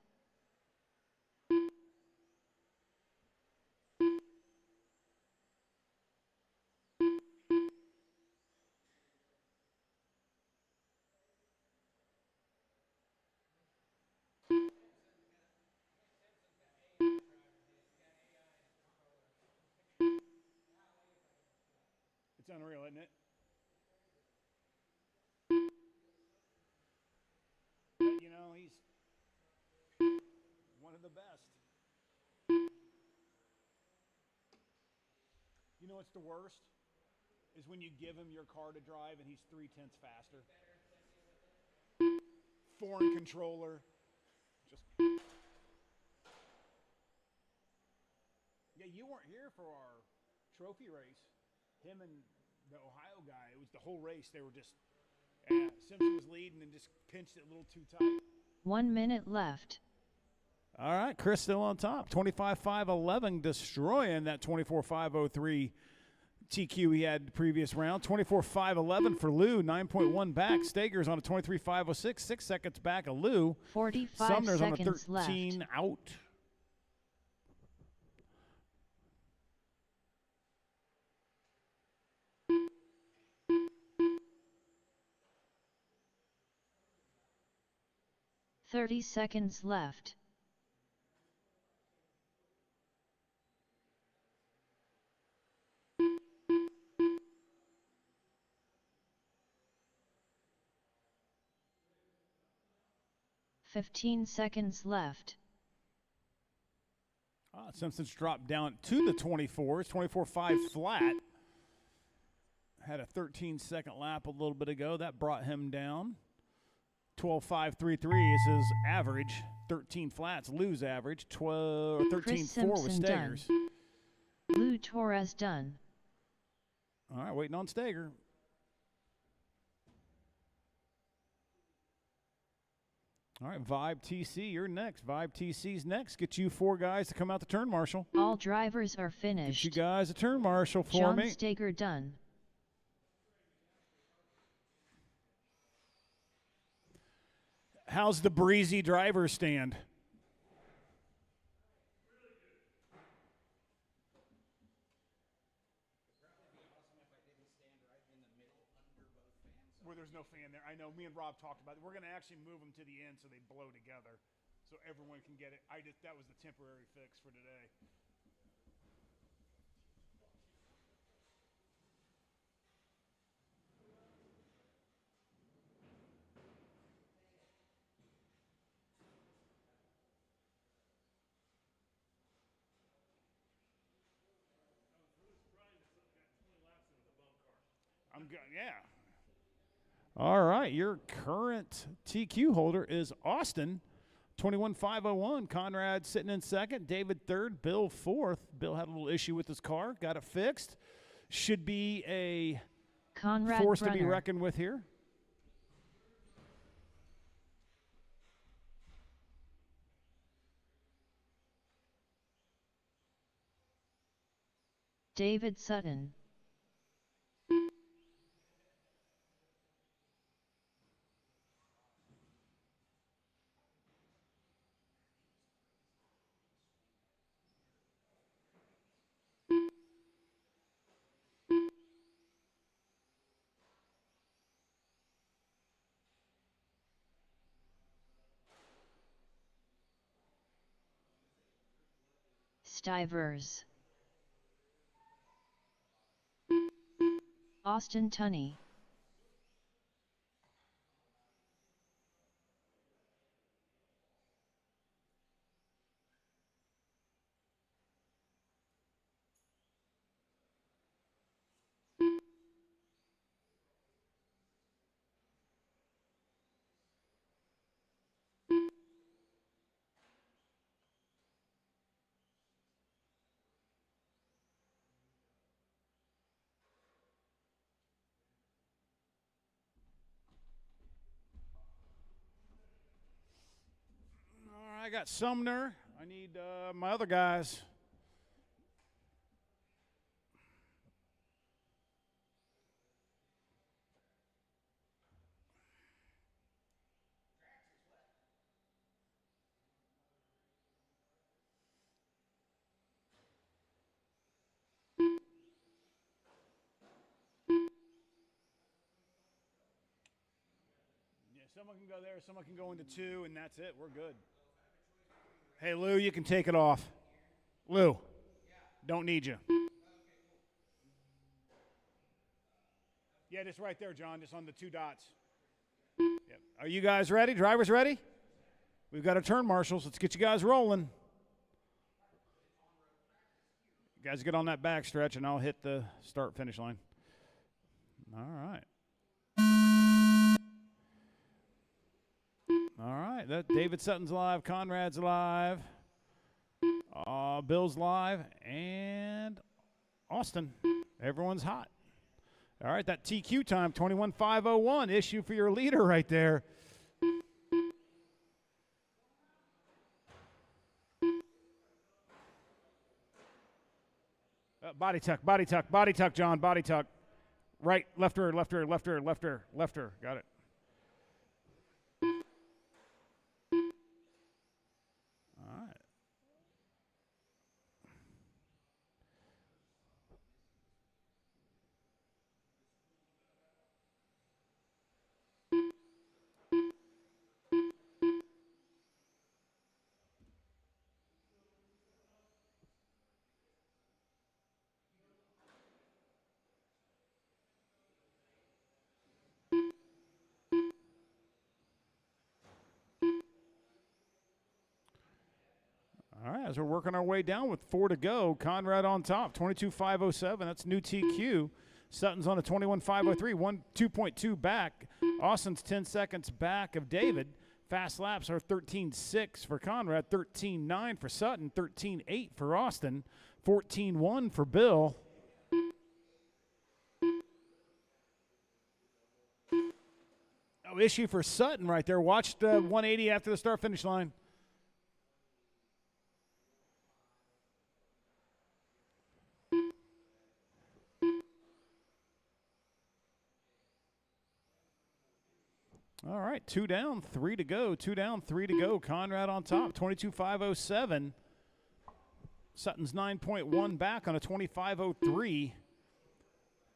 It's unreal, isn't it? But, you know, he's one of the best. You know what's the worst? Is when you give him your car to drive and he's 0.3 faster. Foreign controller. Just. Yeah, you weren't here for our trophy race. Him and the Ohio guy, it was the whole race. They were just, Simpson was leading and just pinched it a little too tight. 1 minute left. All right, Chris still on top. 25.511, destroying that 24.503 TQ he had the previous round. 24.511 for Lou, 9.1 back. Steger's on a 23.506, 6 seconds back of Lou. 45 Sumner's on a seconds 13 left. out. Thirty seconds left. Fifteen seconds left. Simpson's dropped down to the 24s, 24.5 flat. Had a 13-second lap a little bit ago. That brought him down. 12.533 is his average. 13 flats, Lou's average. 13.4 with Steger's. Lou Torres done. All right, waiting on Steger. All right, Vibe TC, you're next. Vibe TC's next. Get you 4 guys to come out the turn marshal. All drivers are finished. Get you guys a turn marshal for John me. Steger done. How's the breezy driver stand? Where there's no fan there. I know, me and Rob talked about it. We're going to actually move them to the end so they blow together so everyone can get it. That was the temporary fix for today. I'm good, yeah. All right, your current TQ holder is Austin, 21,501. Conrad sitting in second, David third, Bill fourth. Bill had a little issue with his car, got it fixed. Should be a Conrad force to Brunner. be reckoned with here. David Sutton. Stivers. Austin Tunney. All right, I got Sumner. I need my other guys. Yeah, someone can go there, someone can go into two, and that's it. We're good. Hey, Lou, you can take it off. Lou, don't need you. Yeah, just right there, John, just on the two dots. Yep. Are you guys ready? Drivers ready? We've got a turn, marshals. Let's get you guys rolling. You guys get on that back stretch, and I'll hit the start-finish line. All right. All right. That David Sutton's live. Conrad's live. Bill's live. And Austin. Everyone's hot. All right. That TQ time, 21,501. Issue for your leader right there. Body tuck, body tuck, body tuck, John, body tuck. Right, left rear, left rear, left rear, left rear, left rear. Got it. All right. All right, as we're working our way down with 4 to go, Conrad on top, 22,507. That's new TQ. Sutton's on a 21,503, 2.2 back. Austin's 10 seconds back of David. Fast laps are 13.6 for Conrad, 13.9 for Sutton, 13.8 for Austin, 14.1 for Bill. Oh, issue for Sutton right there. Watched 180 after the start-finish line. All right, 2 down, 3 to go. 2 down, 3 to go. Conrad on top, 22,507. Sutton's 9.1 back on a 25.03.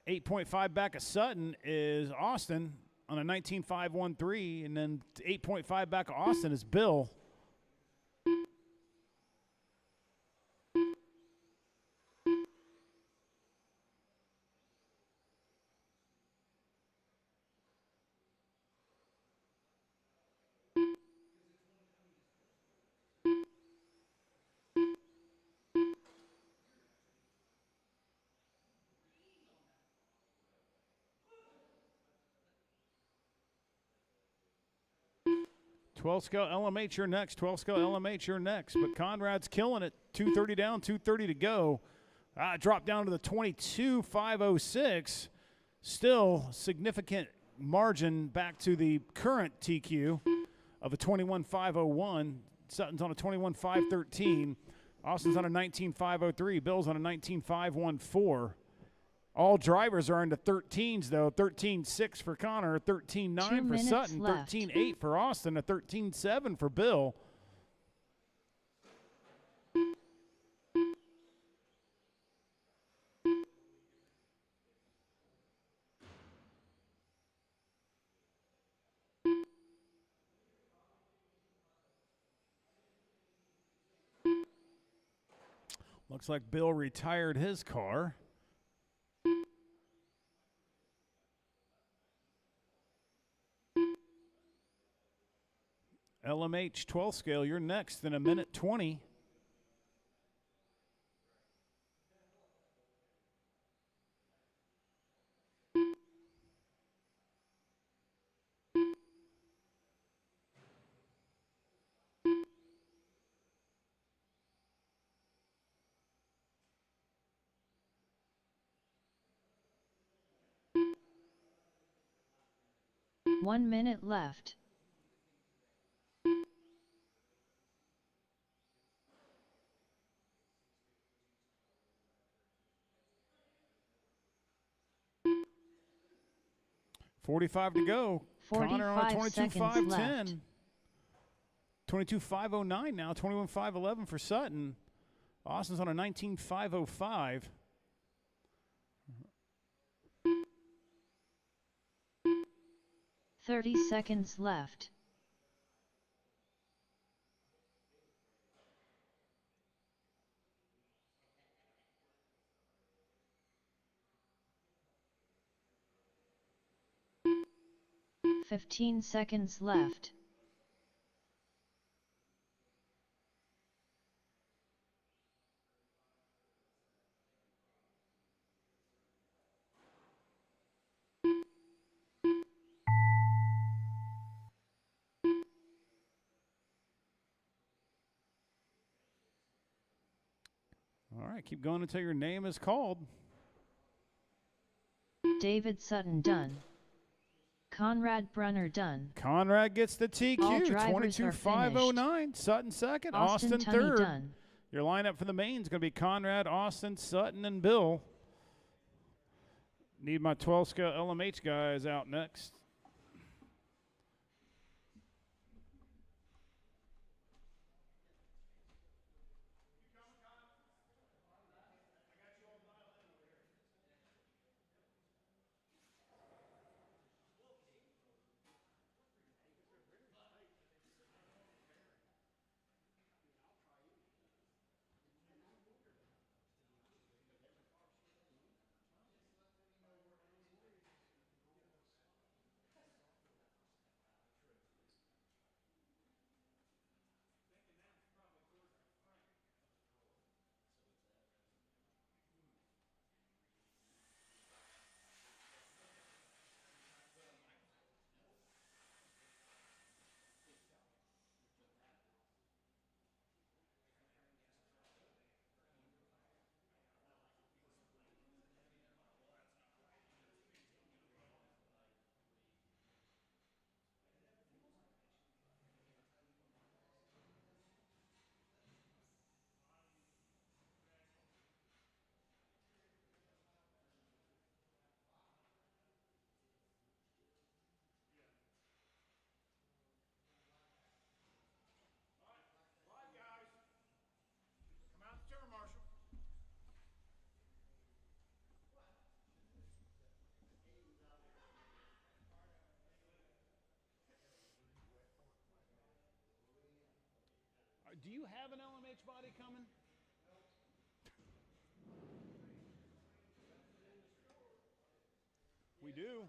8.5 back of Sutton is Austin on a 19.513, and then 8.5 back of Austin is Bill. 12 scale LMH, you're next. 12 scale LMH, you're next. But Conrad's killing it. 2:30 down, 2:30 to go. Dropped down to the 22.506. Still significant margin back to the current TQ of a 21.501. Sutton's on a 21.513. Austin's on a 19.503. Bill's on a 19.514. All drivers are into 13s, though. 13.6 for Connor, 13.9 for Sutton, 13.8 for Austin, a 13.7 for Bill. Looks like Bill retired his car. LMH 12 scale, you're next in a minute 20. One minute left. .45 to go. Connor on a 22.5 22.509 now, 21.511 for Sutton. Austin's on a 19.505. 30 seconds left. Fifteen seconds left. All right, keep going until your name is called. David Sutton done. Conrad Brunner done. Conrad gets the TQ, 22.509. Sutton second, Austin third. Done. Your lineup for the main is going to be Conrad, Austin, Sutton, and Bill. Need my 12 scale LMH guys out next. Do you have an LMH body coming? We do.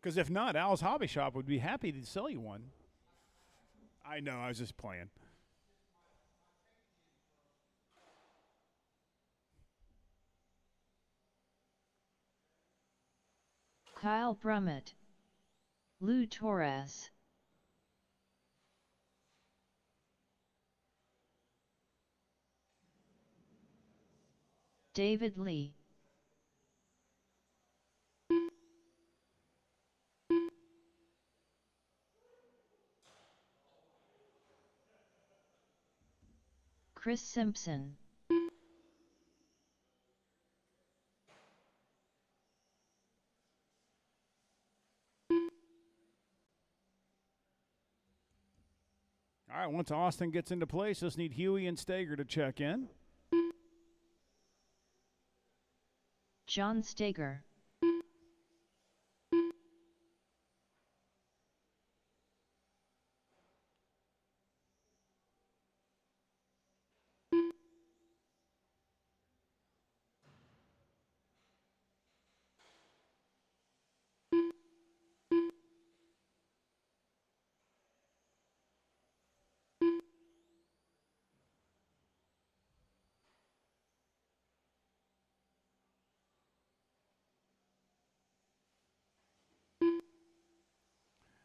Because if not, Al's Hobby Shop would be happy to sell you one. I know, I was just playing. Kyle Brummett, Lou Torres, David Lee, Chris Simpson, All right, once Austin gets into place, just need Huey and Steger to check in. John Steger,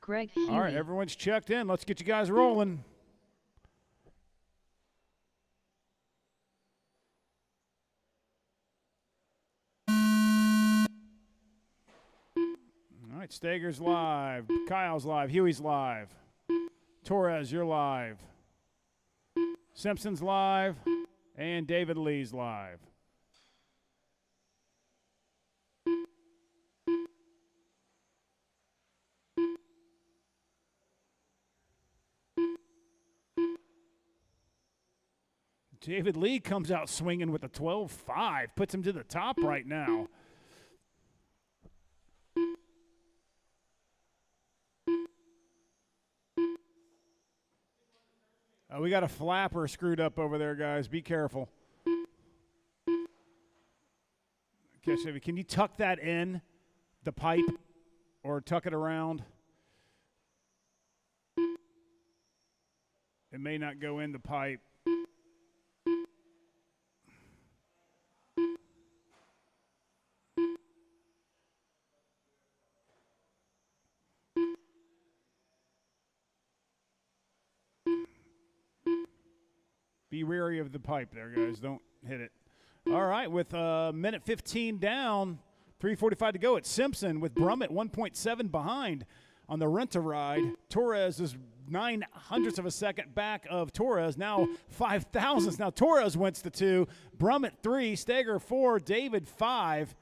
Greg Huey. All right, everyone's checked in. Let's get you guys rolling. All right, Steger's live. Kyle's live. Huey's live. Torres, you're live. Simpson's live. And David Lee's live. David Lee comes out swinging with a 12-5, puts him to the top right now. We got a flapper screwed up over there, guys. Be careful. Okay, Chevy, can you tuck that in, the pipe, or tuck it around? It may not go in the pipe. Be wary of the pipe there, guys. Don't hit it. All right, with a minute 15 down, 3:45 to go. It's Simpson with Brummett 1.7 behind on the rent-a-ride. Torres is 0.09 of a second back of Torres. Now 0.005. Now Torres wins the 2. Brummett 3. Steger 4. David 5.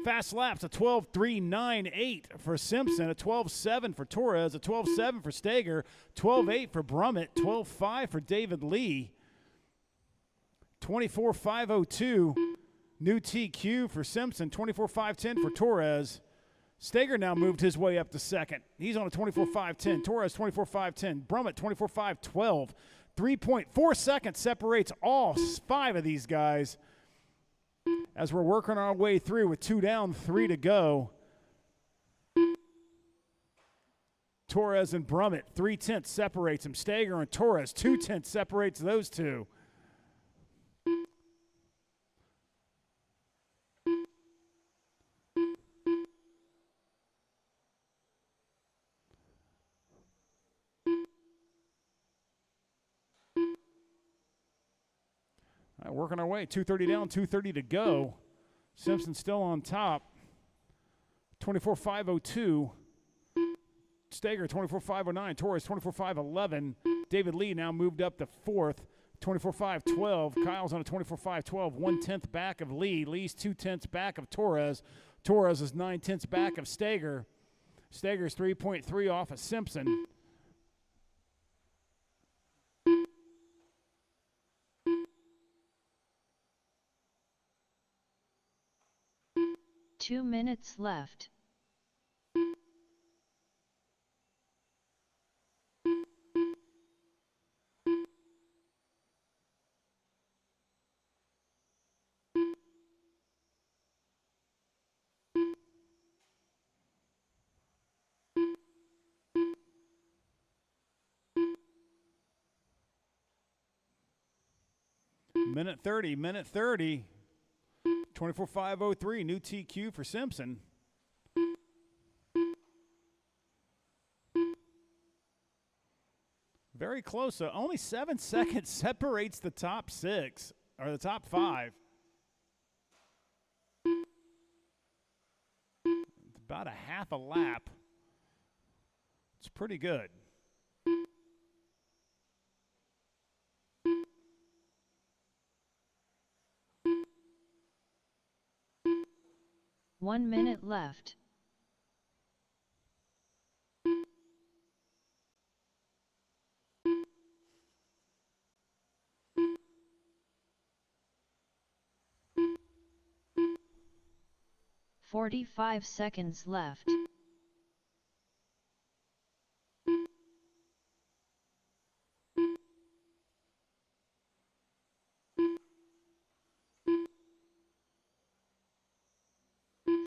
Fast laps, a 12.398 for Simpson, a 12.7 for Torres, a 12.7 for Steger, 12.8 for Brummett, 12.5 for David Lee. 24.502, new TQ for Simpson, 24.510 for Torres. Steger now moved his way up to second. He's on a 24.510. Torres 24.510. Brummett 24.512. 3.4 seconds separates all 5 of these guys as we're working our way through with 2 down, 3 to go. Torres and Brummett, 0.3 separates them. Steger and Torres, 0.2 separates those two. All right, working our way, 2:30 down, 2:30 to go. Simpson still on top, 24.502. Steger, 24.509. Torres, 24.511. David Lee now moved up to 4th, 24.512. Kyle's on a 24.512, 1/10 back of Lee. Lee's 2/10 back of Torres. Torres is 9/10 back of Steger. Steger's 3.3 off of Simpson. Two minutes left. Minute 30. 24.503, new TQ for Simpson. Very close. So only 7 seconds separates the top 6 or the top 5. It's about a half a lap. It's pretty good. One minute left. "45 seconds left.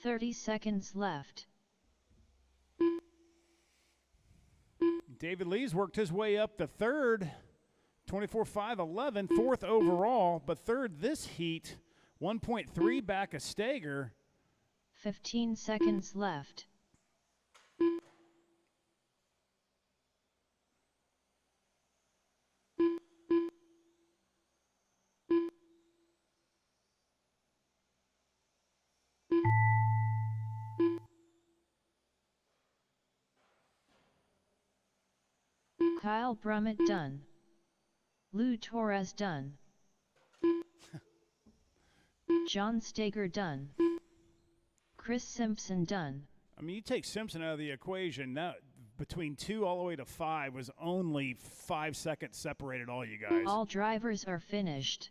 "30 seconds left. David Lee's worked his way up to third, 24.511, fourth overall, but third this heat, 1.3 back of Steger. 15 seconds left. Kyle Brummett done. Lou Torres done. John Steger done. Chris Simpson done. I mean, you take Simpson out of the equation, now between 2 all the way to 5 was only 5 seconds separated all you guys. All drivers are finished.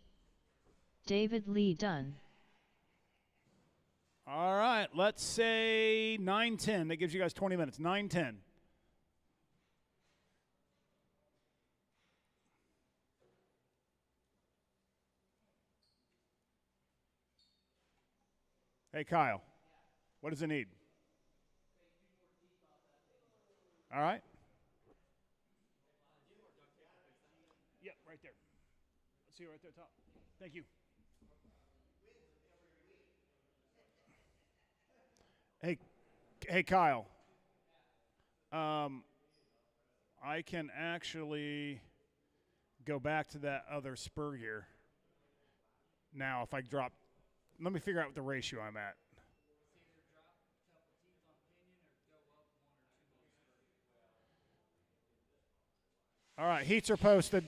David Lee done. All right, let's say 9:10. That gives you guys 20 minutes. 9:10. Hey, Kyle, what does it need? All right. Yep, right there. Let's see you right there top. Thank you. Hey, Kyle. I can actually go back to that other spur gear. Now, if I drop, let me figure out what the ratio I'm at. All right, heats are posted.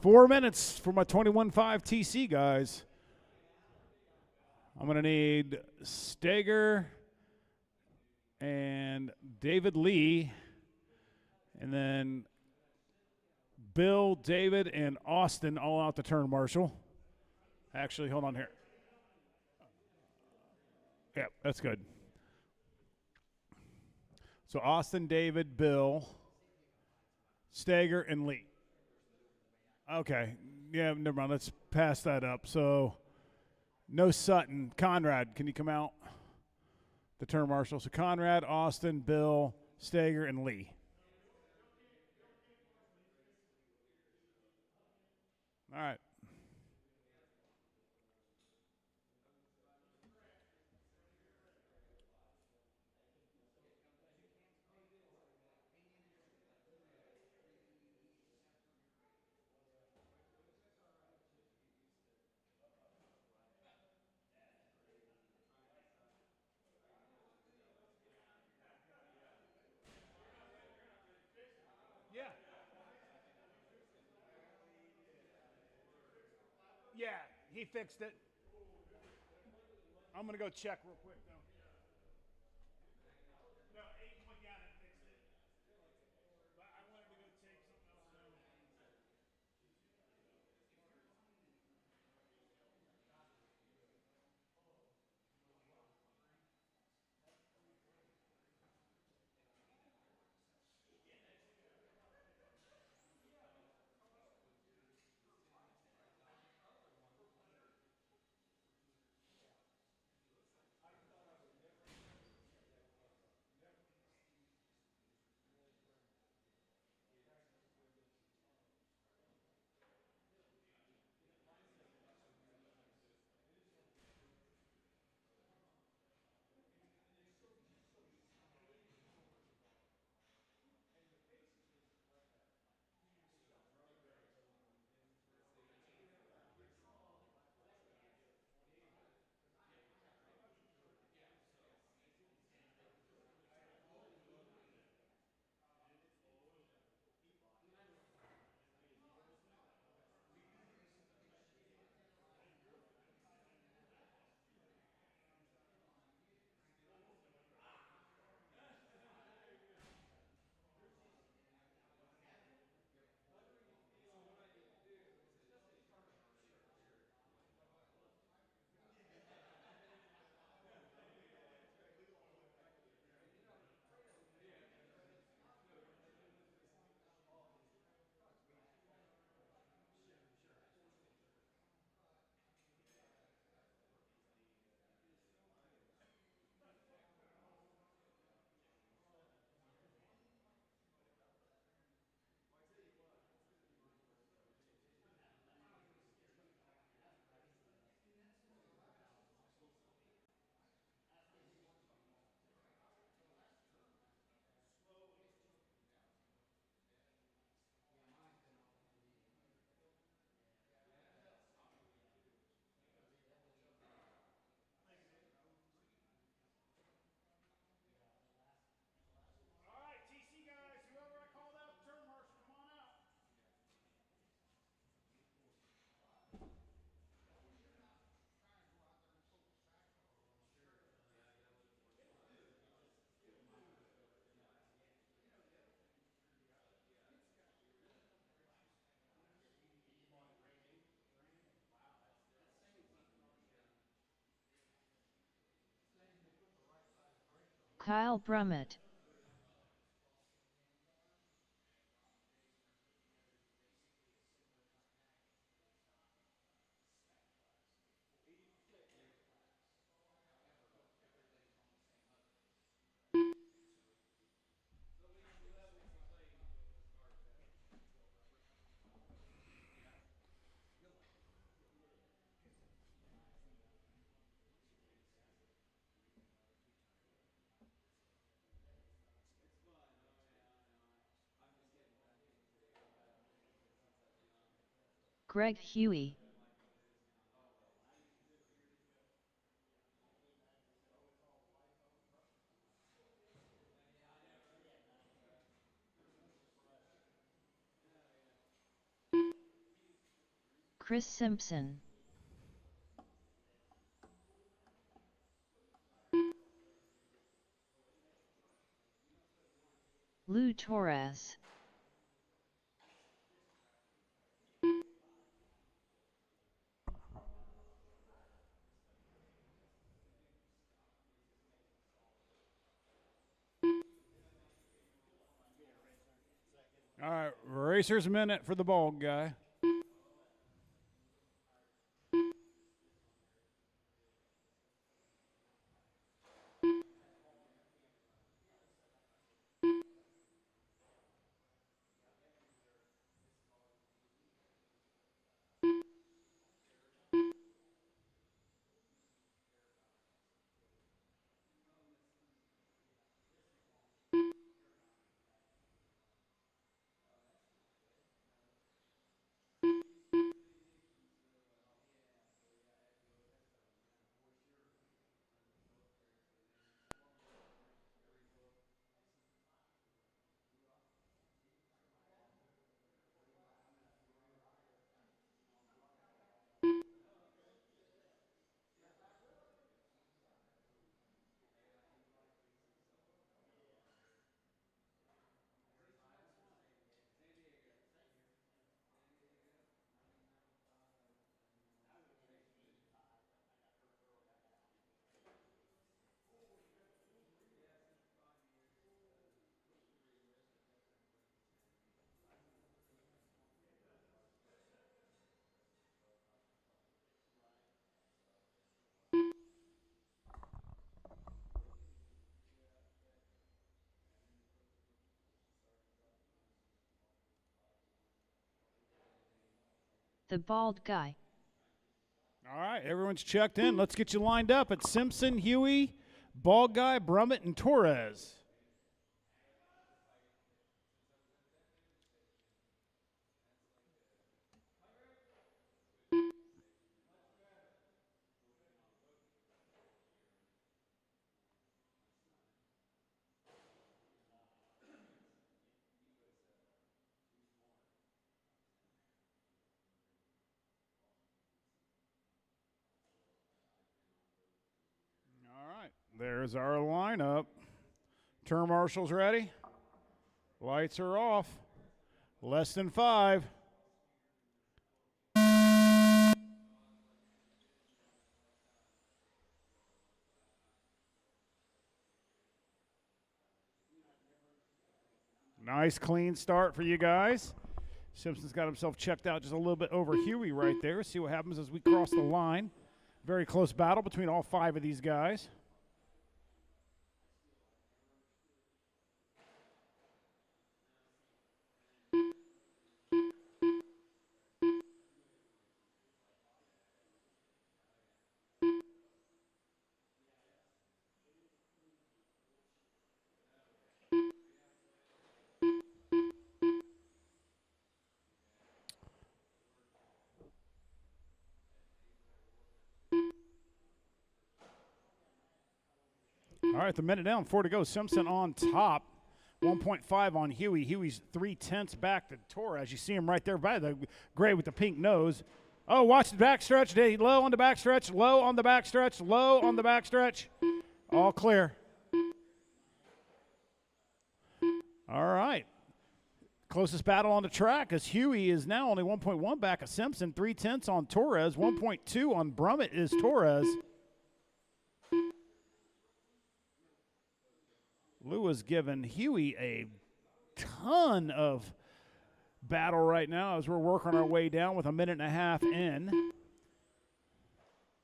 4 minutes for my 21.5 TC guys. I'm going to need Steger and David Lee, and then Bill, David, and Austin all out the turn, Marshall. Actually, hold on here. Yeah, that's good. So Austin, David, Bill, Steger, and Lee. Okay. Yeah, never mind. Let's pass that up. So no Sutton. Conrad, can you come out? The turn marshal. So Conrad, Austin, Bill, Steger, and Lee. All right. Yeah. Yeah, he fixed it. I'm going to go check real quick, though. No, Aiden went down and fixed it. But I wanted to go take something else down. All right, TC guys, whoever I called out, turn marshal, come on out. Kyle Brummett. Greg Huey. Chris Simpson. Lou Torres. All right, racer's minute for the bald guy. The bald guy. All right, everyone's checked in. Let's get you lined up at Simpson, Huey, bald guy, Brummett, and Torres. All right, there's our lineup. Turn marshals ready. Lights are off. Less than 5. Nice clean start for you guys. Simpson's got himself checked out just a little bit over Huey right there. See what happens as we cross the line. Very close battle between all 5 of these guys. All right, the minute down, 4 to go. Simpson on top, 1.5 on Huey. Huey's 3/10 back to Torres. You see him right there by the gray with the pink nose. Oh, watch the backstretch. Low on the backstretch, low on the backstretch, low on the backstretch. All clear. All right. Closest battle on the track as Huey is now only 1.1 back of Simpson. 3/10 on Torres. 1.2 on Brummett is Torres. Lou has given Huey a ton of battle right now as we're working our way down with a minute and a half in.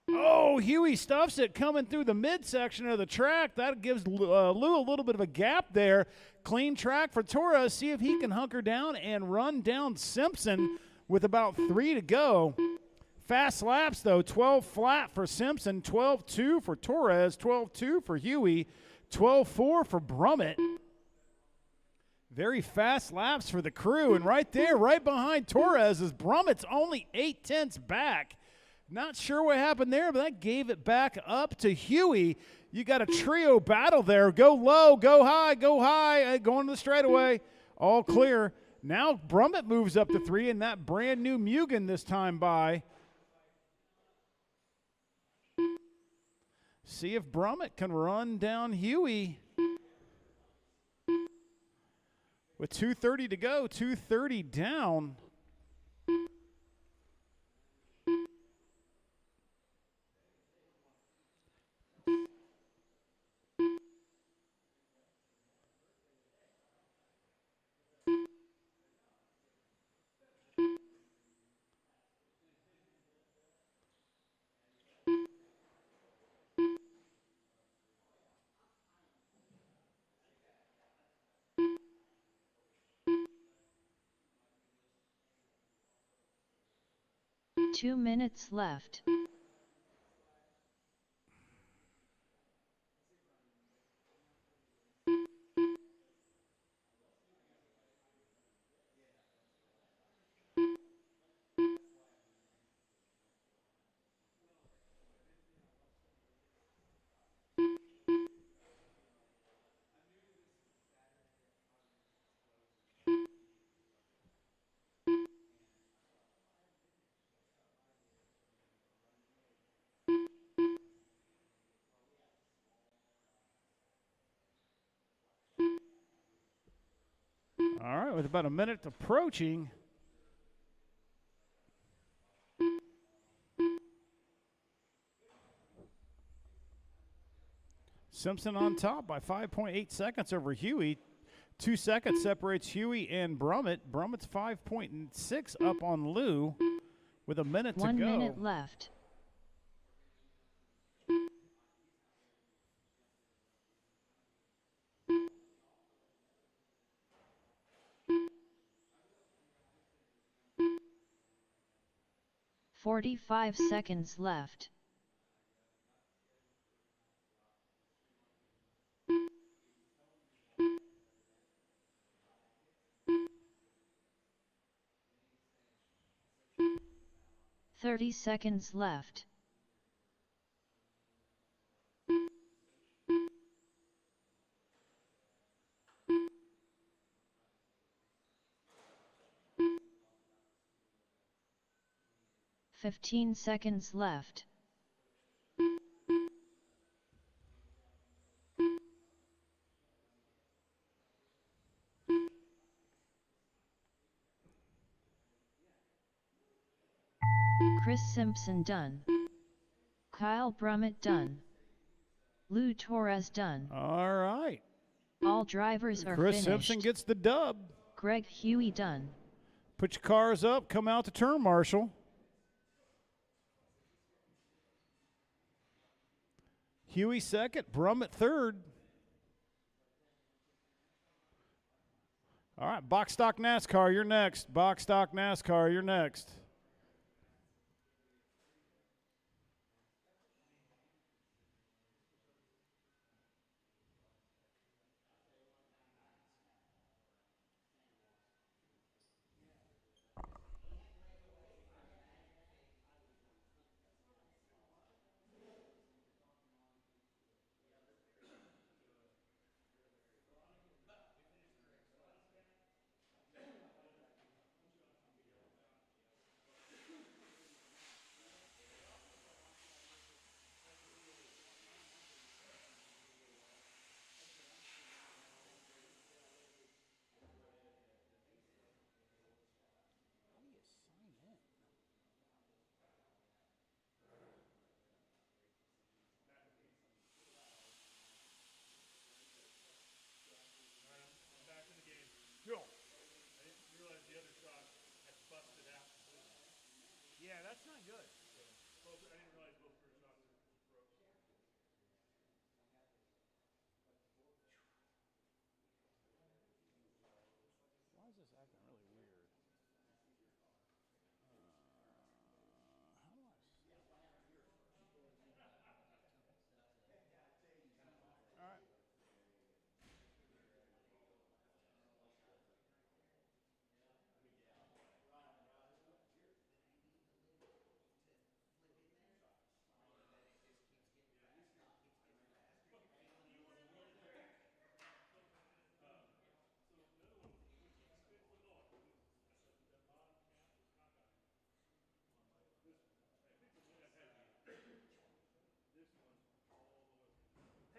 Oh, Huey stuffs it coming through the midsection of the track. That gives Lou a little bit of a gap there. Clean track for Torres. See if he can hunker down and run down Simpson with about 3 to go. Fast laps, though. 12 flat for Simpson, 12-2 for Torres, 12-2 for Huey, 12-4 for Brummett. Very fast laps for the crew. And right there, right behind Torres, is Brummett's only 8/10 back. Not sure what happened there, but that gave it back up to Huey. You got a trio battle there. Go low, go high, going to the straightaway. All clear. Now Brummett moves up to 3, and that brand new Mugen this time by. See if Brummett can run down Huey. With 2:30 to go, 2:30 down. Two minutes left. All right, with about a minute approaching. Simpson on top by 5.8 seconds over Huey. 2 seconds separates Huey and Brummett. Brummett's 5.6 up on Lou with a minute to go. 1 minute left. $45 left. $30 left. $15 left. Chris Simpson done. Kyle Brummett done. Lou Torres done. All right. All drivers are Chris finished. Simpson gets the dub. Greg Huey done. Put your cars up. Come out to turn, Marshall. Huey second. Brummett third. All right, Box Stock NASCAR, you're next. Box Stock NASCAR, you're next. Yeah, that's not good. I didn't realize both rear shocks broke. Why is this acting really weird? How do I? All right.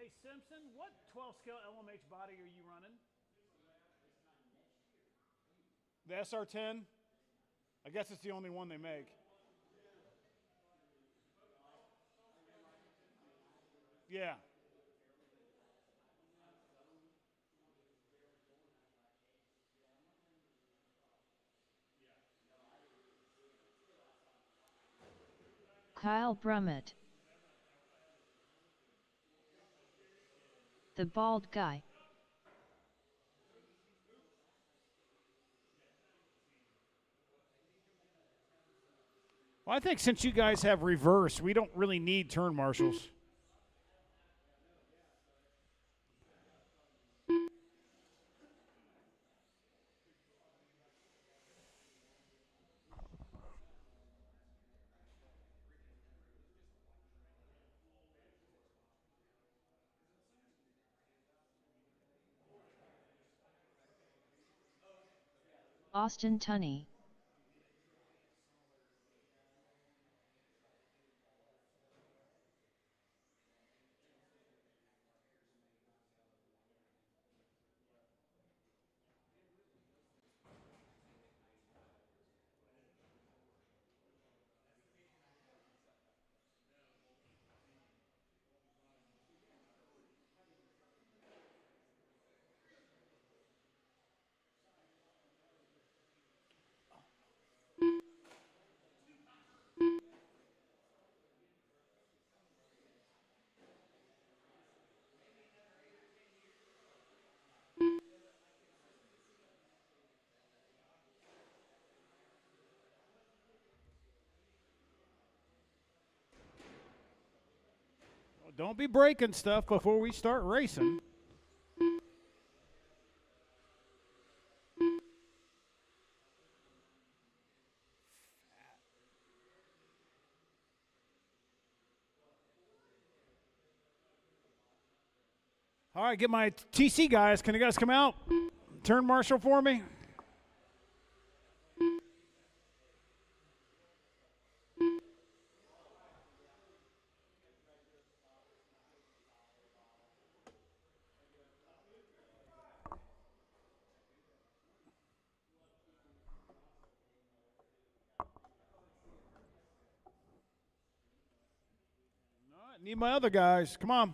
Hey, Simpson, what 12-scale LMH body are you running? The SR10? I guess it's the only one they make. Yeah. Kyle Brummett. The bald guy. Well, I think since you guys have reverse, we don't really need turn marshals. Austin Tunney. Don't be breaking stuff before we start racing. All right, get my TC guys. Can you guys come out? Turn marshal for me. All right, need my other guys. Come on.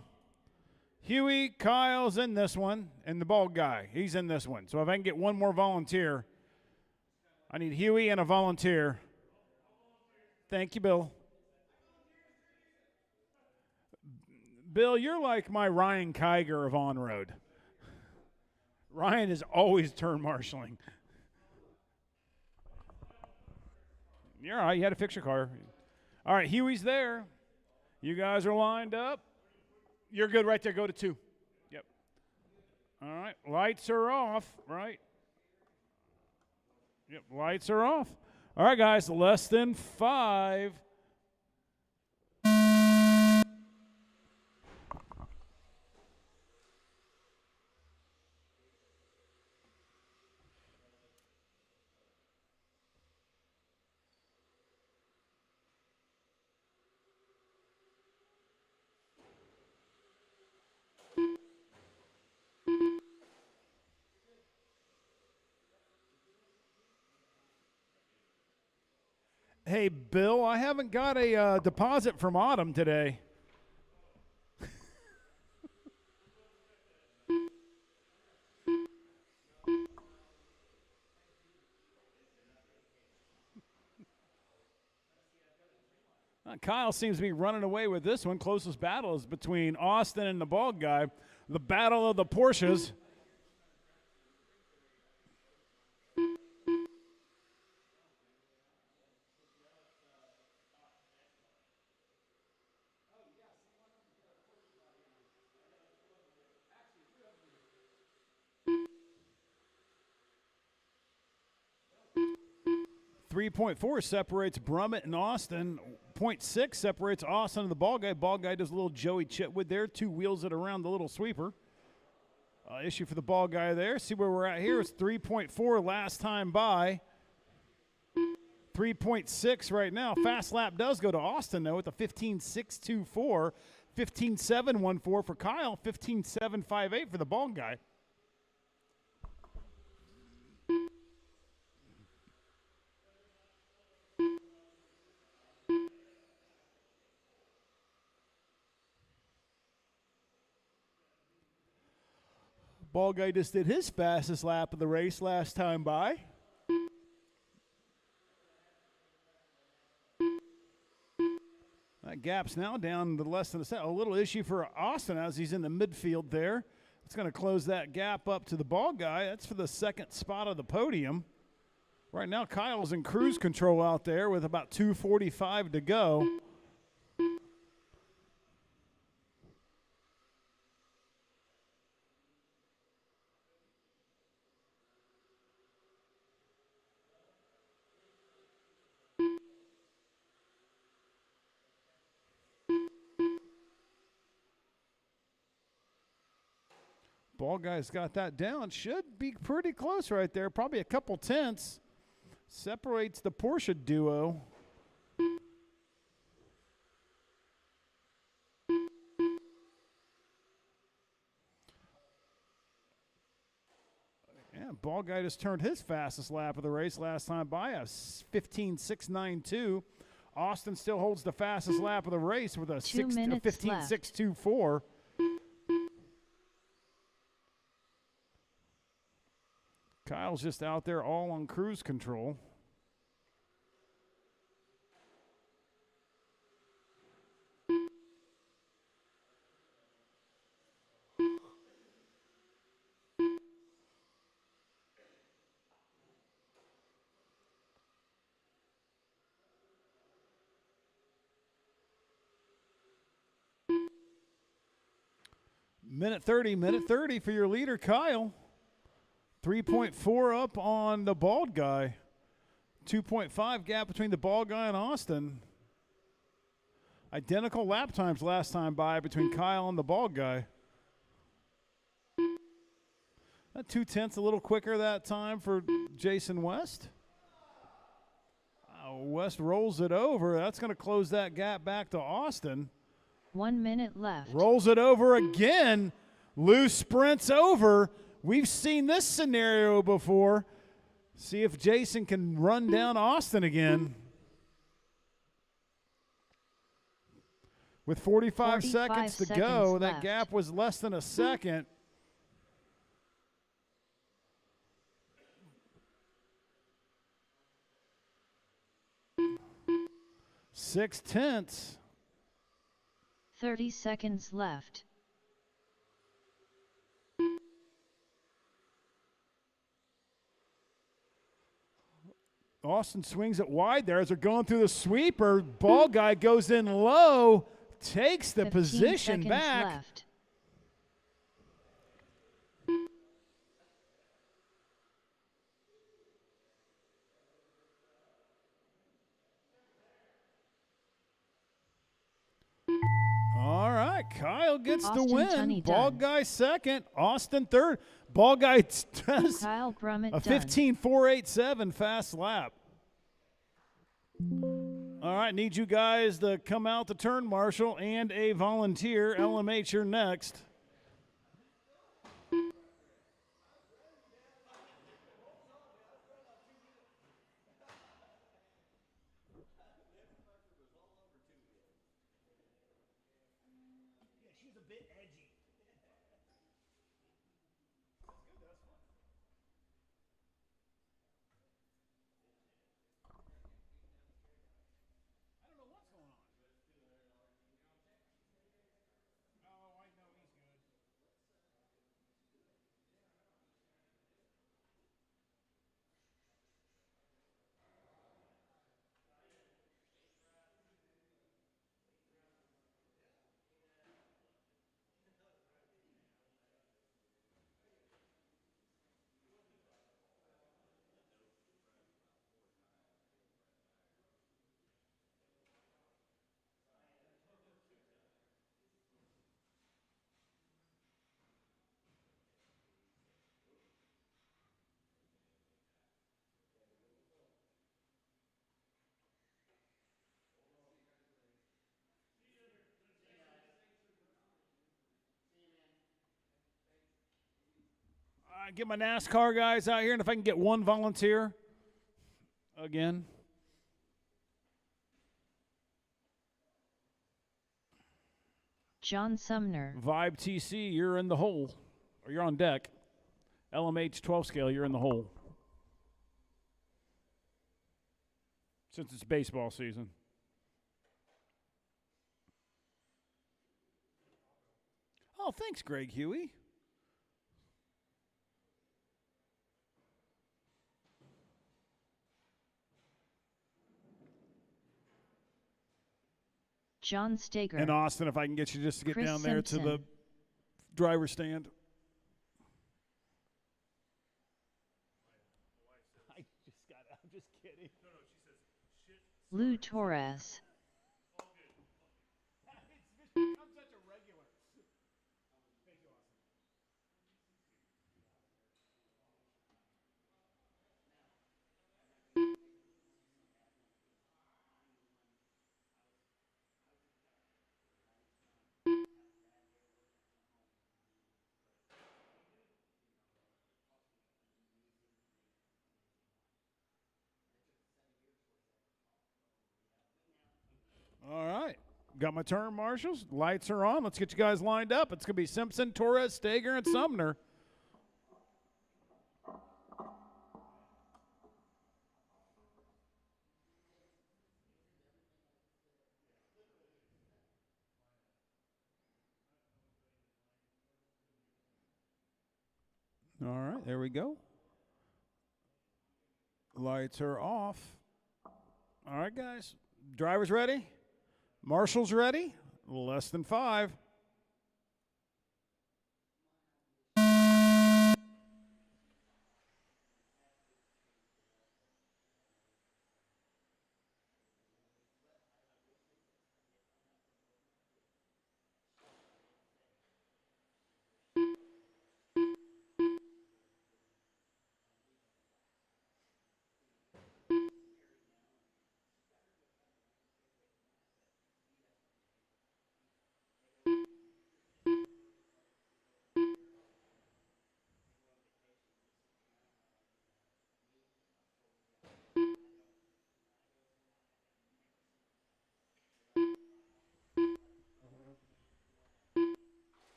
Huey, Kyle's in this one, and the bald guy, he's in this one. So if I can get one more volunteer, I need Huey and a volunteer. Thank you, Bill. Bill, you're like my Ryan Kiger of on-road. Ryan is always turn marshaling. You're all right. You had to fix your car. All right, Huey's there. You guys are lined up. You're good right there. Go to 2. Yep. All right. Lights are off, right? Yep. Lights are off. All right, guys. Less than 5. Hey, Bill, I haven't got a deposit from Autumn today. Kyle seems to be running away with this one. Closest battle is between Austin and the bald guy. The battle of the Porsches. .4 separates Brummett and Austin. .6 separates Austin and the ball guy. Ball guy does a little Joey Chitwood there. 2 wheels it around the little sweeper. Issue for the ball guy there. See where we're at here. It's 3.4 last time by. 3.6 right now. Fast lap does go to Austin, though, with a 15.624. 15.714 for Kyle, 15.758 for the bald guy. Bald guy just did his fastest lap of the race last time by. That gap's now down to less than a second. A little issue for Austin as he's in the midfield there. It's going to close that gap up to the bald guy. That's for the second spot of the podium. Right now, Kyle's in cruise control out there with about 2:45 to go. Ball guy's got that down. Should be pretty close right there. Probably a couple tenths. Separates the Porsche duo. Yeah, ball guy just turned his fastest lap of the race last time by a 15.692. Austin still holds the fastest lap of the race with a 15.624. Kyle's just out there all on cruise control. Minute 30 for your leader, Kyle. 3.4 up on the bald guy. 2.5 gap between the bald guy and Austin. Identical lap times last time by between Kyle and the bald guy. That 2/10 a little quicker that time for Jason West. West rolls it over. That's going to close that gap back to Austin. 1 minute left. Rolls it over again. Lou sprints over. We've seen this scenario before. See if Jason can run down Austin again. With 45 seconds to go, left. that gap was less than a second. Six tenths. 30 seconds left. Austin swings it wide there as they're going through the sweeper. Ball guy goes in low, takes the 15 position seconds back. left. All right, Kyle gets Austin the win. Tunney Ball done. guy second, Austin third. Ball guy does Kyle Brummett a done. 15.487 fast lap. All right, need you guys to come out the turn marshal and a volunteer. LMH, you're next. She's a bit edgy. I don't know what's going on. Oh, I know he's good. Get my NASCAR guys out here, and if I can get one volunteer again. John Sumner. Vibe TC, you're in the hole, or you're on deck. LMH 12 scale, you're in the hole. Since it's baseball season. Oh, thanks, Greg Huey. John Steger. And Austin, if I can get you just to get Chris down there to the Simpson. driver's stand. I just got it. I'm just kidding. Lou Torres. I'm such a regular. Thank you, Austin. All right. Got my turn, marshals. Lights are on. Let's get you guys lined up. It's going to be Simpson, Torres, Steger, and Sumner. All right, there we go. Lights are off. All right, guys. Drivers ready? Marshals ready? Less than 5.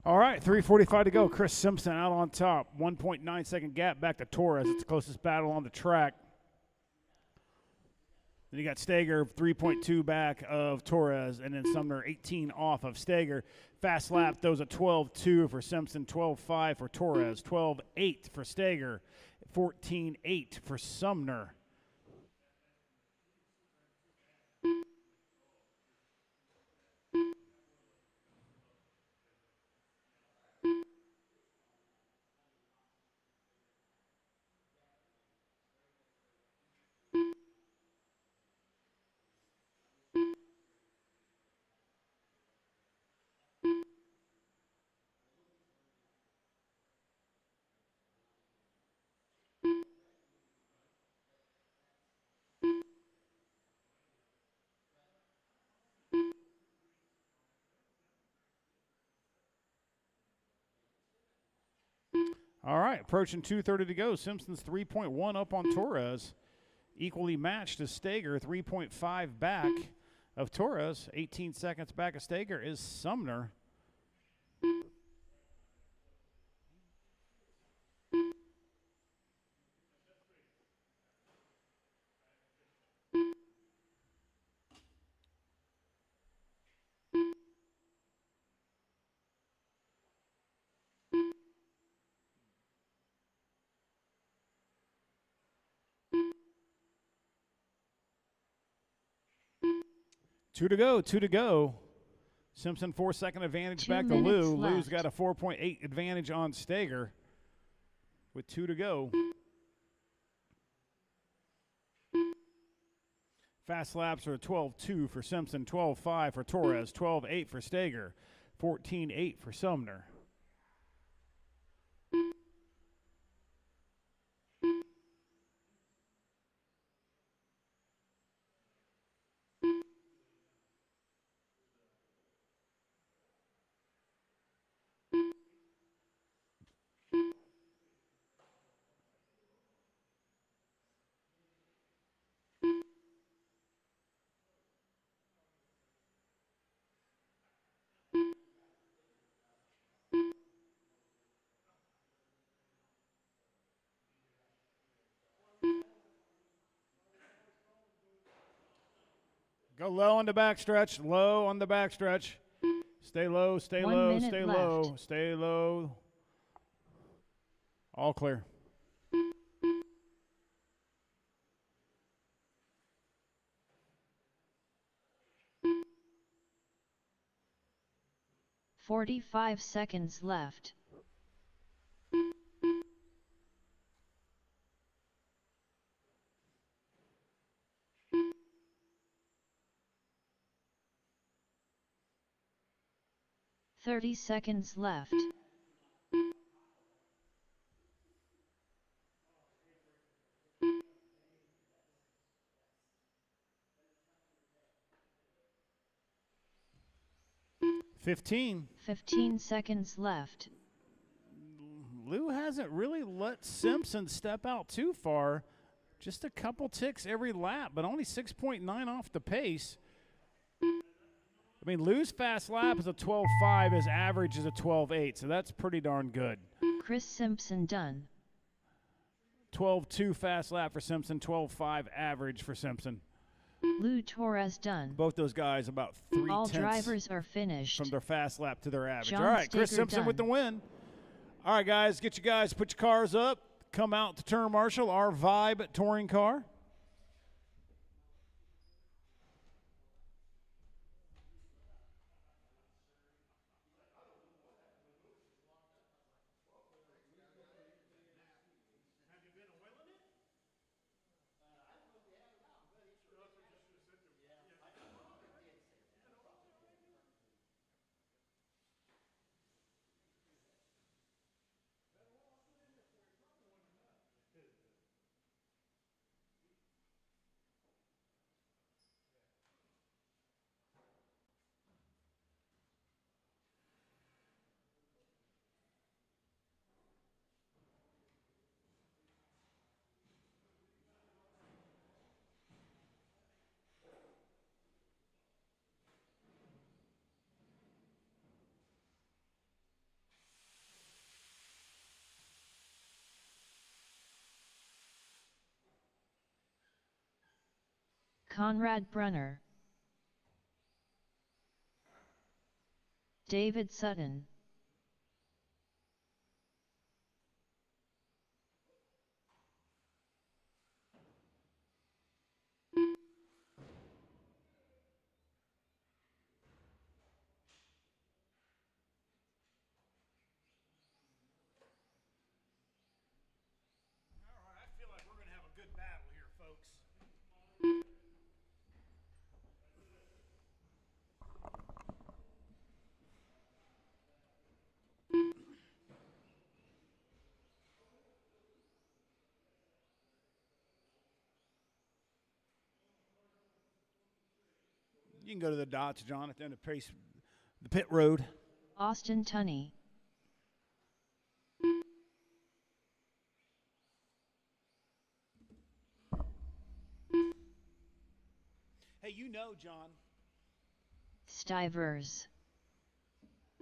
All right, 3:45 to go. Chris Simpson out on top. 1.9 second gap back to Torres. It's the closest battle on the track. Then you got Steger 3.2 back of Torres, and then Sumner 18 off of Steger. Fast lap, those at 12.2 for Simpson, 12.5 for Torres, 12.8 for Steger, 14.8 for Sumner. All right, approaching 2:30 to go. Simpson's 3.1 up on Torres. Equally matched as Steger, 3.5 back of Torres. 18 seconds back of Steger is Sumner. Two to go. Simpson 4-second advantage 2 back to minutes Lou. Lou's left. got a 4.8 advantage on Stager with 2 to go. Fast laps are 12.2 for Simpson, 12.5 for Torres, 12.8 for Stager, 14.8 for Sumner. Go low on the backstretch, low on the backstretch. Stay low, stay 1 low, minute stay left. low, stay low. All clear. $45 left. $30 left. $15. 15 left. Lou hasn't really let Simpson step out too far. Just a couple ticks every lap, but only 6.9 off the pace. I mean, Lou's fast lap is a 12.5. His average is a 12.8, so that's pretty darn good. Chris Simpson done. 12.2 fast lap for Simpson, 12.5 average for Simpson. Lou Torres done. Both those guys about 3 All tenths drivers are finished. from their fast lap to their average. John All right, Chris Staker Simpson with the done. win. All right, guys, get you guys, put your cars up. Come out to Turner Marshall, our Vibe touring car. Conrad Brunner. David Sutton. All right, I feel like we're going to have a good battle here, folks. You can go to the dots, John, at the end of the pit road. Austin Tunney. Hey, you know, John, Stivers.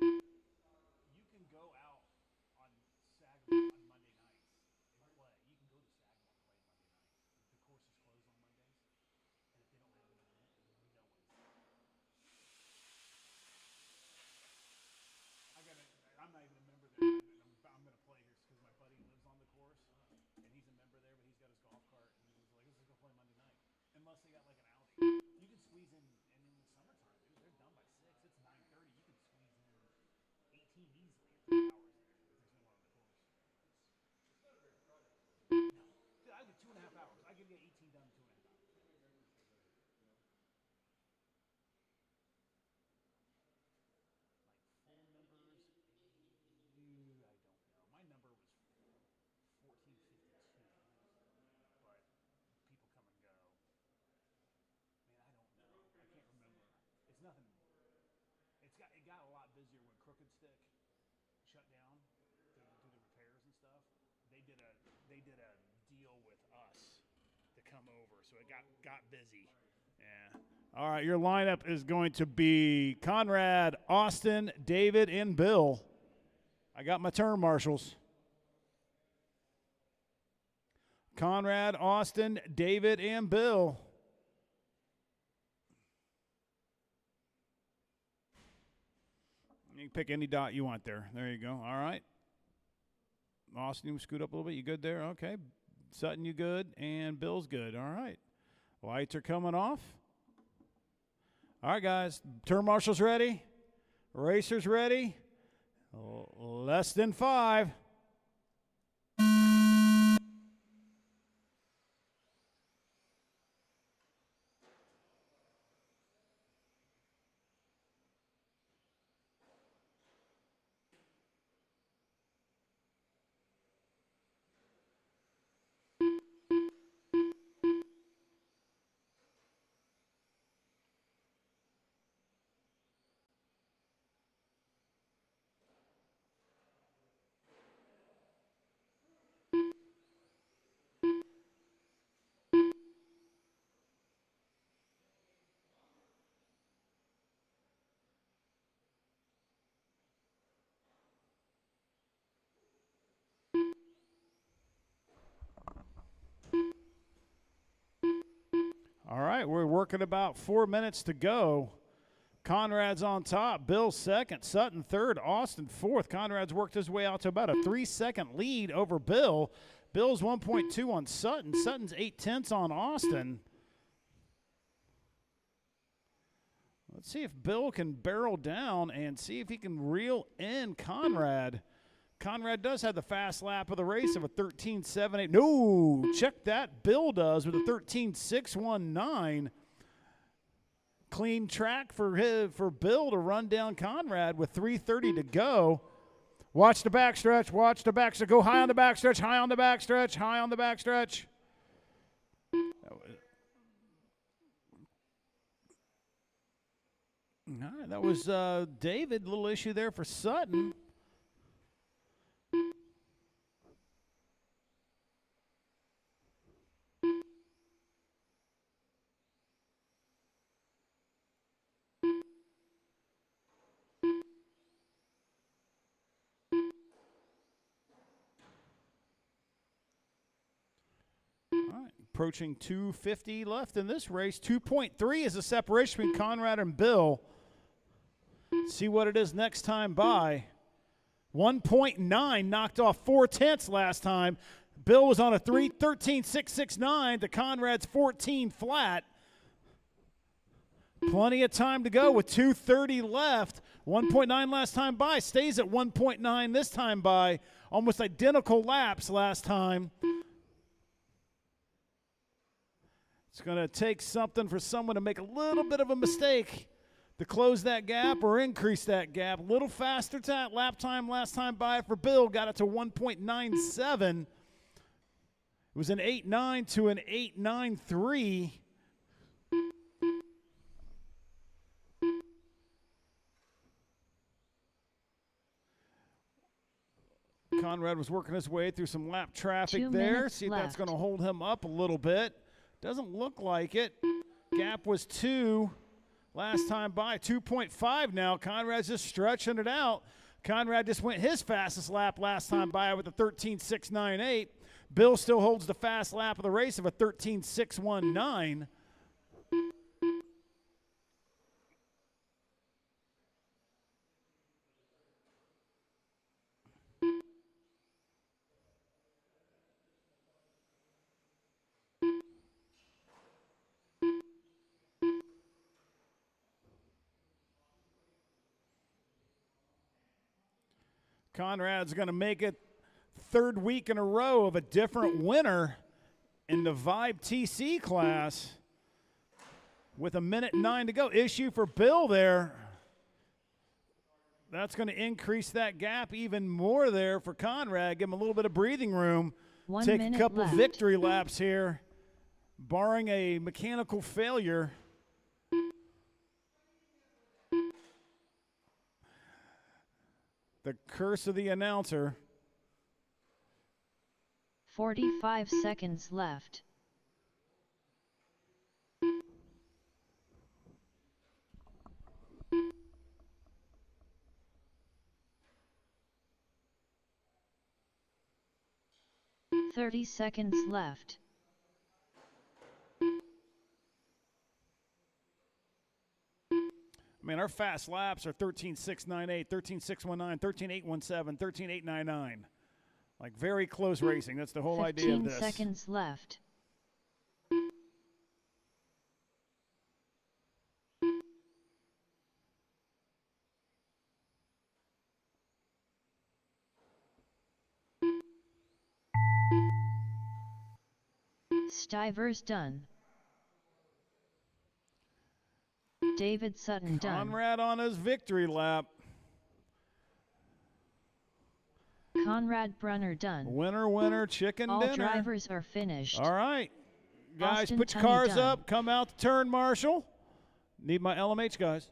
you can go out on Sagamore on Monday nights and play. You can go to Sagamore and play Monday nights. The course is closed on Mondays, and if they don't have an event, no one's there. I'm not even a member there. I'm going to play here because my buddy lives on the course, and he's a member there, but he's got his golf cart, and he's like, let's just go play Monday night. Unless they got like an outing. You can squeeze in the summertime, dude. They're done by 6. It's 9:30 got a lot busier when Crooked Stick shut down to do the repairs and stuff. They did a deal with us to come over, so it got busy. Yeah. All right, your lineup is going to be Conrad, Austin, David, and Bill. I got my term marshals. Conrad, Austin, David, and Bill. You can pick any dot you want there. There you go. All right. Austin, you scoot up a little bit. You good there? Okay. Sutton, you good? And Bill's good. All right. Lights are coming off. All right, guys. Term marshals ready. Racers ready. Less than 5. All right, we're working about 4 minutes to go. Conrad's on top, Bill second, Sutton third, Austin fourth. Conrad's worked his way out to about a 3-second lead over Bill. Bill's 1.2 on Sutton. Sutton's 0.8 on Austin. Let's see if Bill can barrel down and see if he can reel in Conrad. Conrad does have the fast lap of the race of a 13.78. No, check that. Bill does with a 13.619. Clean track for Bill to run down Conrad with 3:30 to go. Watch the backstretch. Watch the backstretch. Go high on the backstretch. High on the backstretch. High on the backstretch. All right, that was David. Little issue there for Sutton. Approaching 2:50 left in this race. 2.3 is the separation between Conrad and Bill. See what it is next time by. 1.9 knocked off 4/10 last time. Bill was on a 13.669 to Conrad's 14 flat. Plenty of time to go with 2:30 left. 1.9 last time by. Stays at 1.9 this time by. Almost identical laps last time. It's going to take something for someone to make a little bit of a mistake to close that gap or increase that gap. A little faster lap time last time by for Bill. Got it to 1.97. It was an 8.9 to an 8.93. Conrad was working his way through some lap traffic there. See if that's going to hold him up a little bit. Doesn't look like it. Gap was 2 last time by. 2.5 now. Conrad's just stretching it out. Conrad just went his fastest lap last time by with a 13.698. Bill still holds the fast lap of the race of a 13.619. Conrad's going to make it third week in a row of a different winner in the Vibe TC class with 1:09 to go. Issue for Bill there. That's going to increase that gap even more there for Conrad. Give him a little bit of breathing room. Take a couple victory laps here, barring a mechanical failure. the curse of the announcer. 45 seconds left. "30 seconds left. I mean, our fast laps are 13.698, 13.619, 13.817, 13.899. Like very close racing. That's the whole idea of 15 this. seconds left. Stivers done. David Sutton done. Conrad on his victory lap. Conrad Brunner done. Winner, winner, chicken All dinner. drivers are finished. All right. Guys, Austin put your Tunney cars done. up. Come out to turn, Marshall. Need my LMH guys.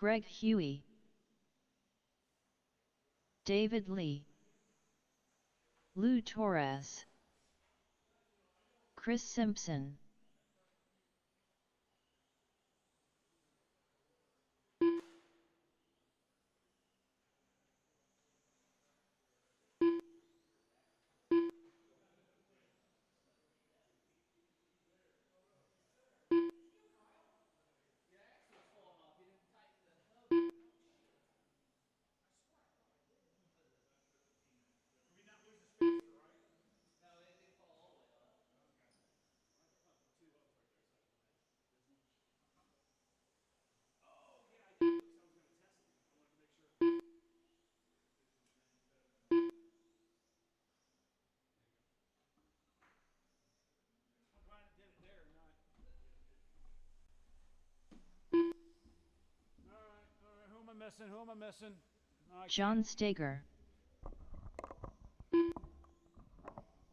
Greg Huey. David Lee. Lou Torres. Chris Simpson. Who am I missing? John Steger.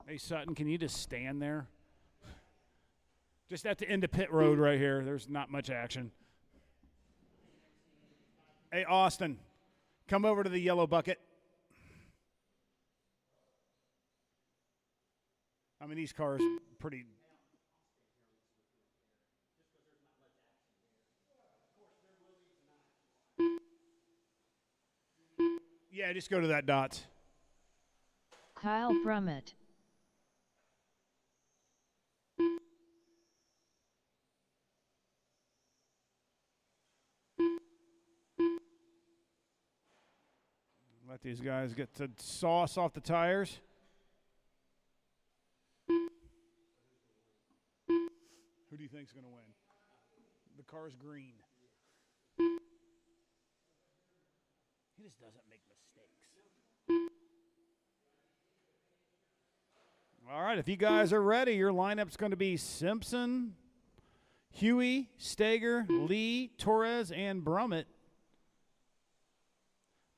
Hey, Sutton, can you just stand there? Just at the end of pit road right here. There's not much action. Hey, Austin, come over to the yellow bucket. I mean, these cars pretty. Yeah, just go to that dot. Kyle Brummett. Let these guys get the sauce off the tires. Who do you think's going to win? The car's green. He just doesn't make mistakes. All right, if you guys are ready, your lineup's going to be Simpson, Huey, Steger, Lee, Torres, and Brummett.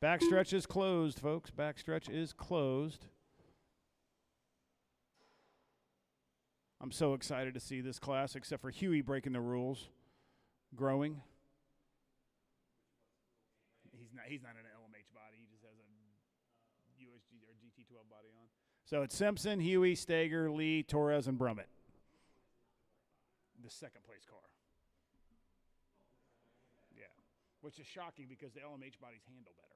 Backstretch is closed, folks. Backstretch is closed. I'm so excited to see this class, except for Huey breaking the rules, growing. He's not in an LMH body. He just has a USG or GT12 body on. So it's Simpson, Huey, Steger, Lee, Torres, and Brummett. The second place car. Yeah, which is shocking because the LMH bodies handle better.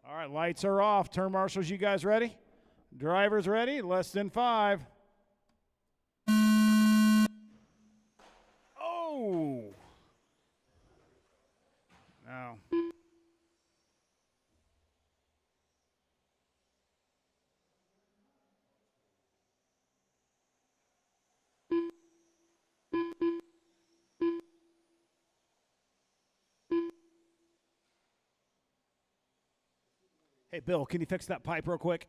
All right, lights are off. Turn marshals, you guys ready? Drivers ready? Less than 5. Oh! No. Hey, Bill, can you fix that pipe real quick?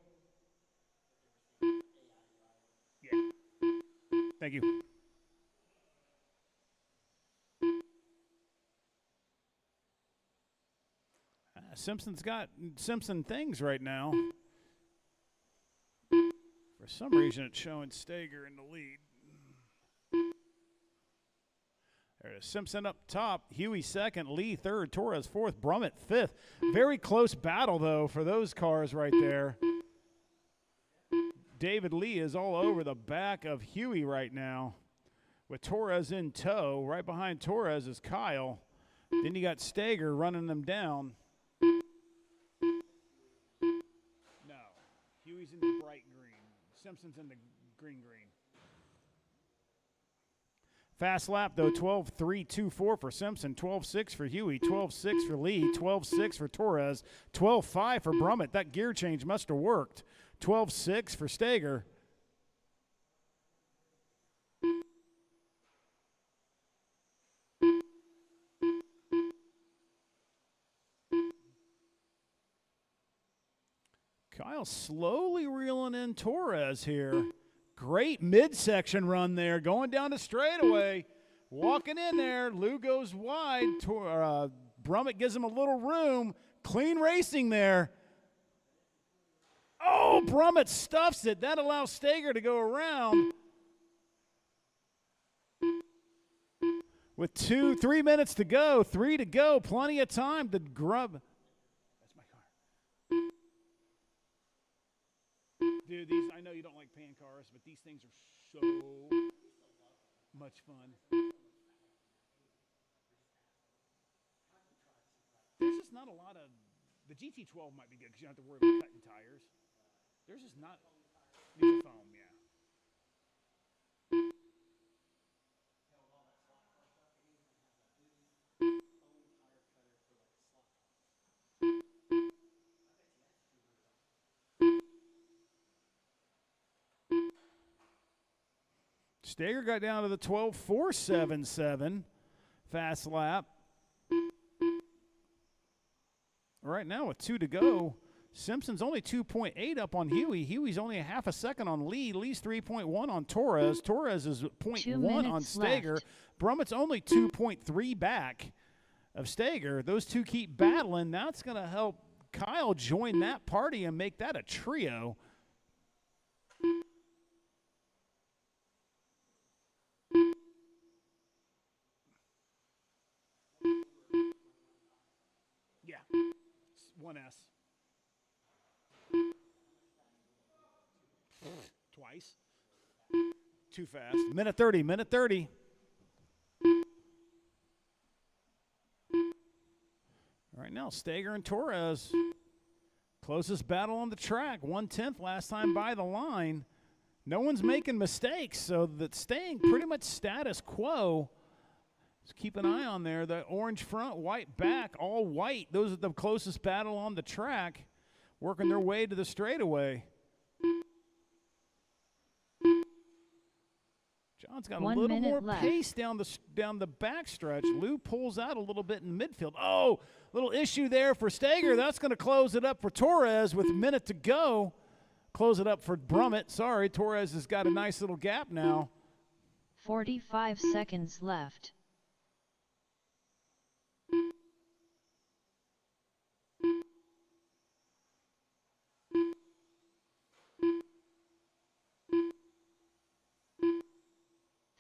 Yeah. Thank you. Simpson's got Simpson things right now. For some reason, it's showing Steger in the lead. There it is. Simpson up top, Huey second, Lee third, Torres fourth, Brummett fifth. Very close battle, though, for those cars right there. David Lee is all over the back of Huey right now with Torres in tow. Right behind Torres is Kyle. Then you got Steger running them down. No. Huey's in the bright green. Simpson's in the green. Fast lap, though, 12.324 for Simpson, 12.6 for Huey, 12.6 for Lee, 12.6 for Torres, 12.5 for Brummett. That gear change must have worked. 12.6 for Steger. Kyle slowly reeling in Torres here. Great midsection run there, going down the straightaway, walking in there. Lou goes wide. Brummett gives him a little room. Clean racing there. Oh, Brummett stuffs it. That allows Steger to go around. With 3 minutes to go, 3 to go, plenty of time to grub. That's my car. Dude, I know you don't like pan cars, but these things are so much fun. There's just not a lot of, the GT12 might be good because you don't have to worry about cutting tires. There's just not, these are foam, yeah. Steger got down to the 12.477 fast lap. Right now with 2 to go, Simpson's only 2.8 up on Huey. Huey's only a half a second on Lee. Lee's 3.1 on Torres. Torres is 0.1 on Steger. Left. Brummett's only 2.3 back of Steger. Those two keep battling. Now it's going to help Kyle join that party and make that a trio. Yeah, 1S. Twice. Too fast. Minute 30. Right now, Steger and Torres. Closest battle on the track. 1/10 last time by the line. No one's making mistakes, so that's staying pretty much status quo. Just keep an eye on there. The orange front, white back, all white. Those are the closest battle on the track. working their way to the straightaway. John's got a 1 little minute more left. pace down the backstretch. Lou pulls out a little bit in midfield. Oh, little issue there for Steger. That's going to close it up for Torres with a minute to go. Close it up for Brummett. Sorry, Torres has got a nice little gap now. 45 seconds left.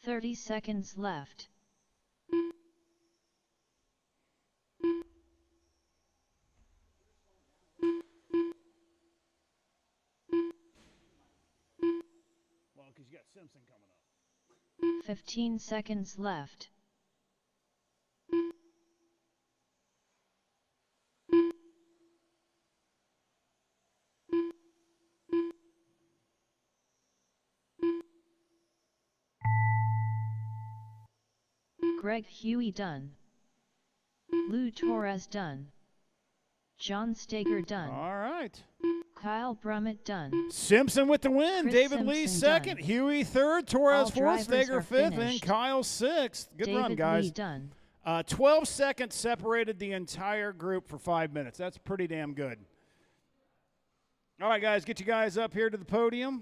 Thirty seconds left. Well, because you got Simpson coming up. 15 seconds left. Greg Huey done. Lou Torres done. John Steger done. All right. Kyle Brummett done. Simpson with the win. Chris David Lee Simpson second. done. Huey third. Torres All fourth. drivers Steger are fifth. And finished. Kyle sixth. Good David run, guys. Lee done. 12 seconds separated the entire group for 5 minutes. That's pretty damn good. All right, guys, get you guys up here to the podium.